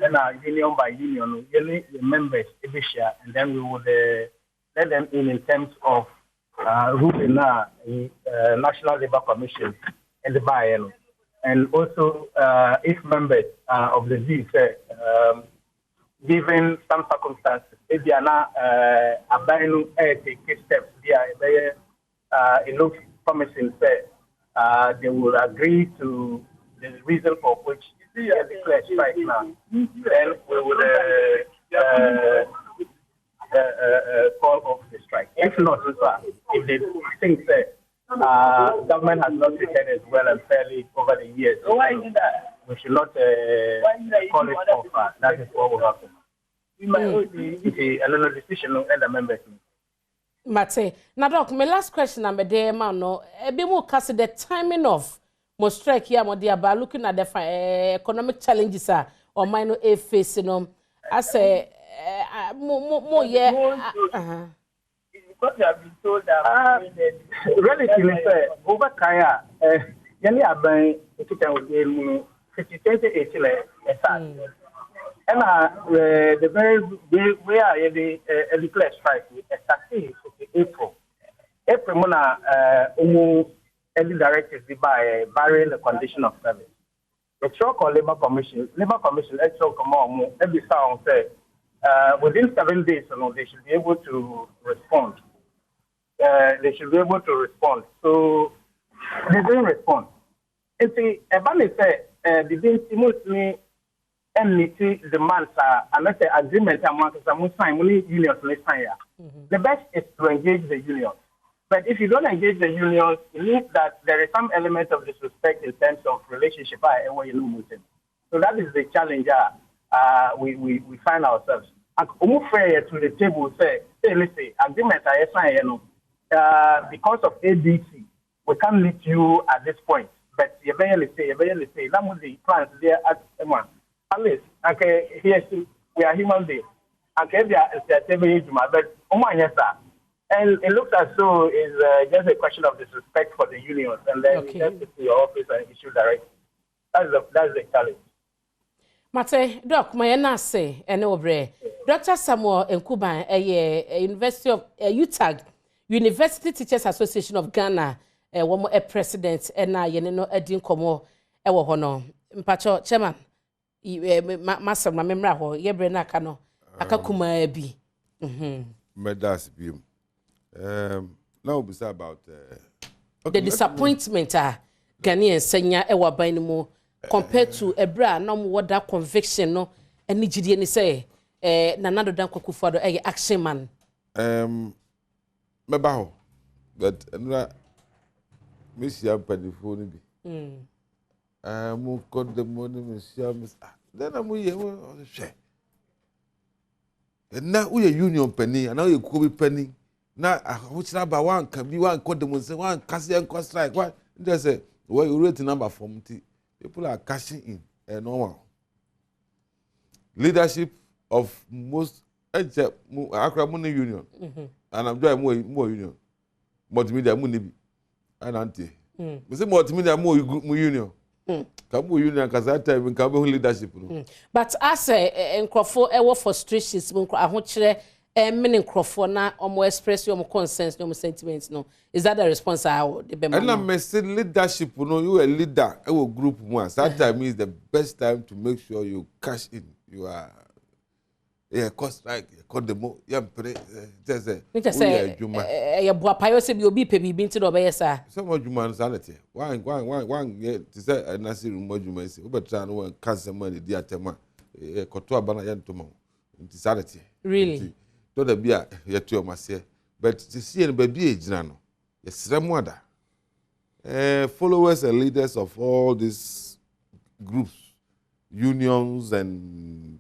and union by union, the members every share, and then we would let them in terms of ruling National Labour Commission and the buy-in. And also, if members of the V say, given some circumstances, if they are not abiding take steps, it looks promising. Say they will agree to the reason for which they declare strike now. Then we will call off the strike. If not, if they think that. Government has not treated as well and fairly over the years. So why is that? We should not call it off. That is what will happen. Another decision and the members. Mate, now doc, my last question I'm there, man. No, be more cast the timing of more strike here, more dear, by looking at the economic challenges or minor a face, I say more yeah. Because you have been told that relatively over Kaya, Yanni Aban, it can be 2018, and the very way I declare strike started April. April, Mona, any directives by barring the condition of service. The Labor Commission, actually, come on, every sound say within 7 days, they should be able to respond. So they didn't respond. And see, Ebani said, the didn't and demands unless the agreement among some unions the best is to engage the unions. But if you don't engage the unions, it means that there is some element of disrespect in terms of relationship. So that is the challenge we find ourselves. And to the table say, listen, agreement because of ABC, we can't lead you at this point. But you barely say, that was the plans there at one. At least, okay, here we are human beings. Okay, they are but and it looks as though it's just a question of disrespect for the unions, and then you just get to your office and issue directly. That's the challenge. Mate, Doc, my nase, and over Dr. Samuel Nkuban, a University of UTAG, University Teachers Association of Ghana, one more president, and I, Edin Komo, Hono, Mpacho, Chairman, Master, my memory, Yebrena Kano, Akakuma Ebi. Medas Beam. Now, we say about the disappointment, Ghanaian Senya, Ewa Bainimo. Compared to a bra, no more that conviction, no, and Nigerian say, Nanado Danko for the action man. Mebao, but Miss Yampany phone be. Move got the money, Miss Yams. Then I'm with you, share. And now we a union penny, and now you could be penny. Now, which number one can be one called the Muslim one, Cassian cost strike. What? They say, well, you rate the number from T. People are cashing in normal. Leadership of most Accra Money Union, and I'm doing more union. Multimedia Money and Auntie. We say multimedia more union. Come union because that time we can be leadership. But I say, in Crawford, I work for frustrations. I want to many Crawford now, or express your concerns, your sentiments. No, is that the response? And I'm saying leadership. You know, you a leader. Our group once. That time is the best time to make sure you cash in. You are. Cost like cut the mo. Yeah, just say. You boy, payo se bi obi pe bi binti do be yesa. Some of human sanity. One. To say a nasi rumo human say. Oba try no one cancel money di atema. Koto abana yan tomo. Insanity. Really. To the beer, yet to your but to see and baby age no. Yes, Ramwada. Followers and leaders of all these groups, unions and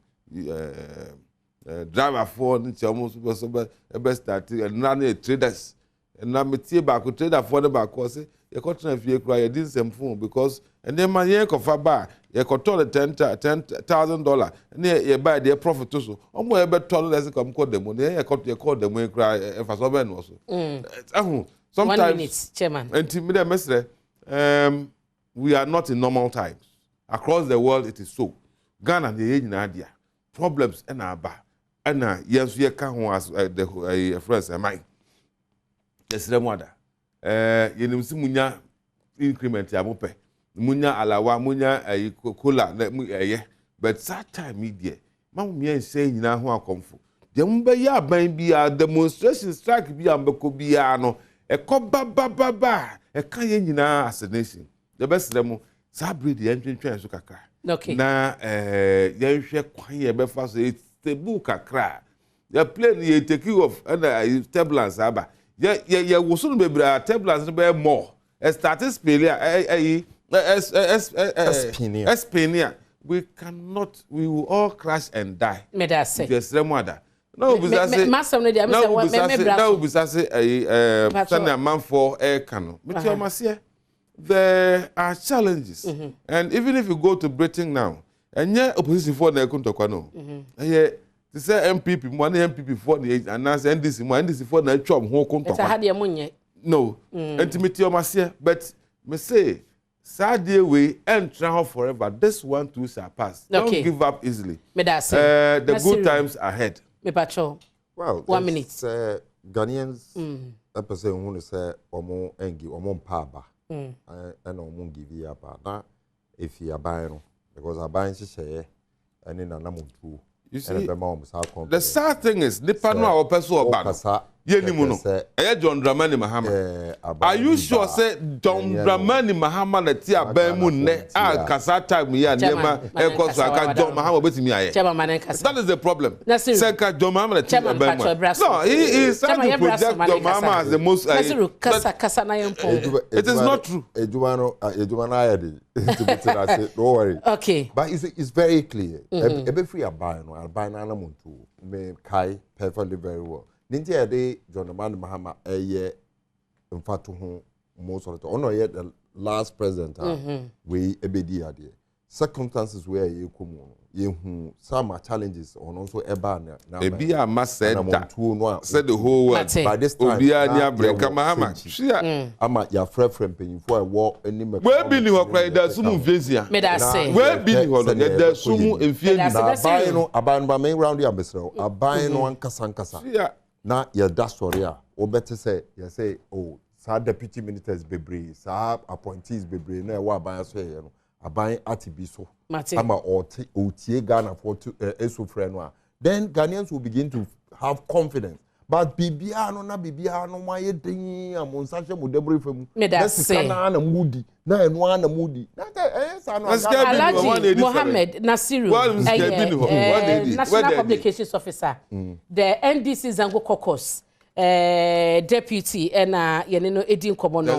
driver for almost best starting and none traders. And now me see back trader for the back was you continue if you cry this same phone because and then my year of a bar you could tell the $10,000 and you buy their profit also. Almost ever told us to come call them when you call them when you cry if I saw them also. Sometimes 1 minute, Chairman. And Mr. We are not in normal times. Across the world it is so. Ghana the age in idea. Problems in our bar. And yes, we can as the friends and mine. Yes, the mother. You know, munya increment ya mope. Munya alawa, munya cola, but that time media. Mamma saying now who are comfort. The ya be a demonstration strike be ambekobiano. A coba baba, a kayena assassination. The best demo, Sabri the entry train to Kaka. Okay. Na you share quiet before it's the book a cry. You play you take you off and turbulence aba. Yeah, we soon be turbulence be more. Started spelling Espania. We cannot. We will all crash and die. Me that say. Yes, mother. No, because I say. No, because I say send a man for air cannon. But you must say there are challenges, and even if you go to Britain now, and yeah, opposition for the Kuntokwano, yeah. To say MPP, one MPP for the age, and now NDC for the job, who Kuntokwano. No, intimate your masia, but me say, sad day we and travel forever. This one too shall pass. Don't give up easily. The good times ahead. Me patrol. Well, 1 minute. Ghanaians, a person who say, Omo Engi, Omo Paba, and Omo give you up. Now, if you are buying, because I buy say, and in a number two. You see, the sad thing is, nipa no a person or ban. Yenimuno. John Dramani Mahama. Are you sure say John Dramani Mahama na tia bemune a kasata mi ya nema ekos aka John Mahama betimi aye. That is the problem. Say ka John Mahama na tia bemune. No, he is trying to project John Mahama as the most. It is not true. Ejumano ayade. Don't worry. Okay. But it's very clear. Ebe free abai na muntu me kai perfectly very well. Ninja de John Mahama eye mfatu ho most of the ono ye the last president we ebedi ade circumstances where ye komu ye hu some challenges on also eba na ebi ama said the whole world by this time obi ani Africa Mahama ama ya frefrem penyimfo e wo ani me we bi ni ho kra da sumu mfezia me da say we bi ni ho da sumu mfie ni aban ba me round ya besro aban no ankasa na ya da story a wo bete say ya say oh sa deputy ministers bebre sa appointees bebre na wa aban so ye no aban atibi so ama otie Ghana for eso frɛ no a then Ghanaians will begin to have confidence but bibia no na bibia no ma ye den amonsa hwe mo debre famu na sika na mudi na enu ana mudi na sa no Alhaji Mohammed Nasiru National Publications Officer the NDC Zango Caucus deputy ena yene no edin komo no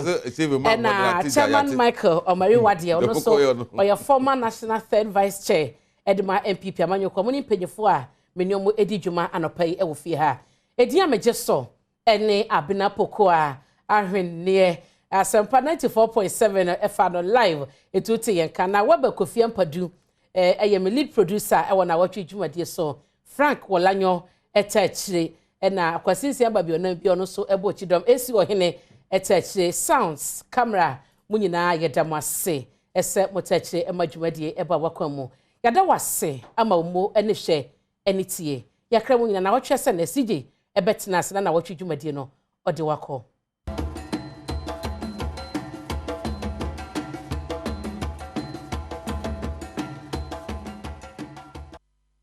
ena chairman Michael Omari Wade ono so oya former national third vice chair edema MPP amanyo komo ni mpanyefo a menyomo edi dwuma anopai e wo fie ha edin amegye so ene abena poko a ahwenne asempa 94.7 efa no live etuti yenka na waba Kofi Ampadu eye me lead producer e wona Nnawotwi dwumade so Frank Wolanyo etachire ena akwasinsi ababio na bi ono so ebo chidom esi ohene etachire sounds camera munyina yedamase ese motachire emadwumade eba wakwamu yada wase ama mo ene hwe enitie yakra munyina na wotwe se na CJ ebetena se na Nnawotwi dwumade no ode wako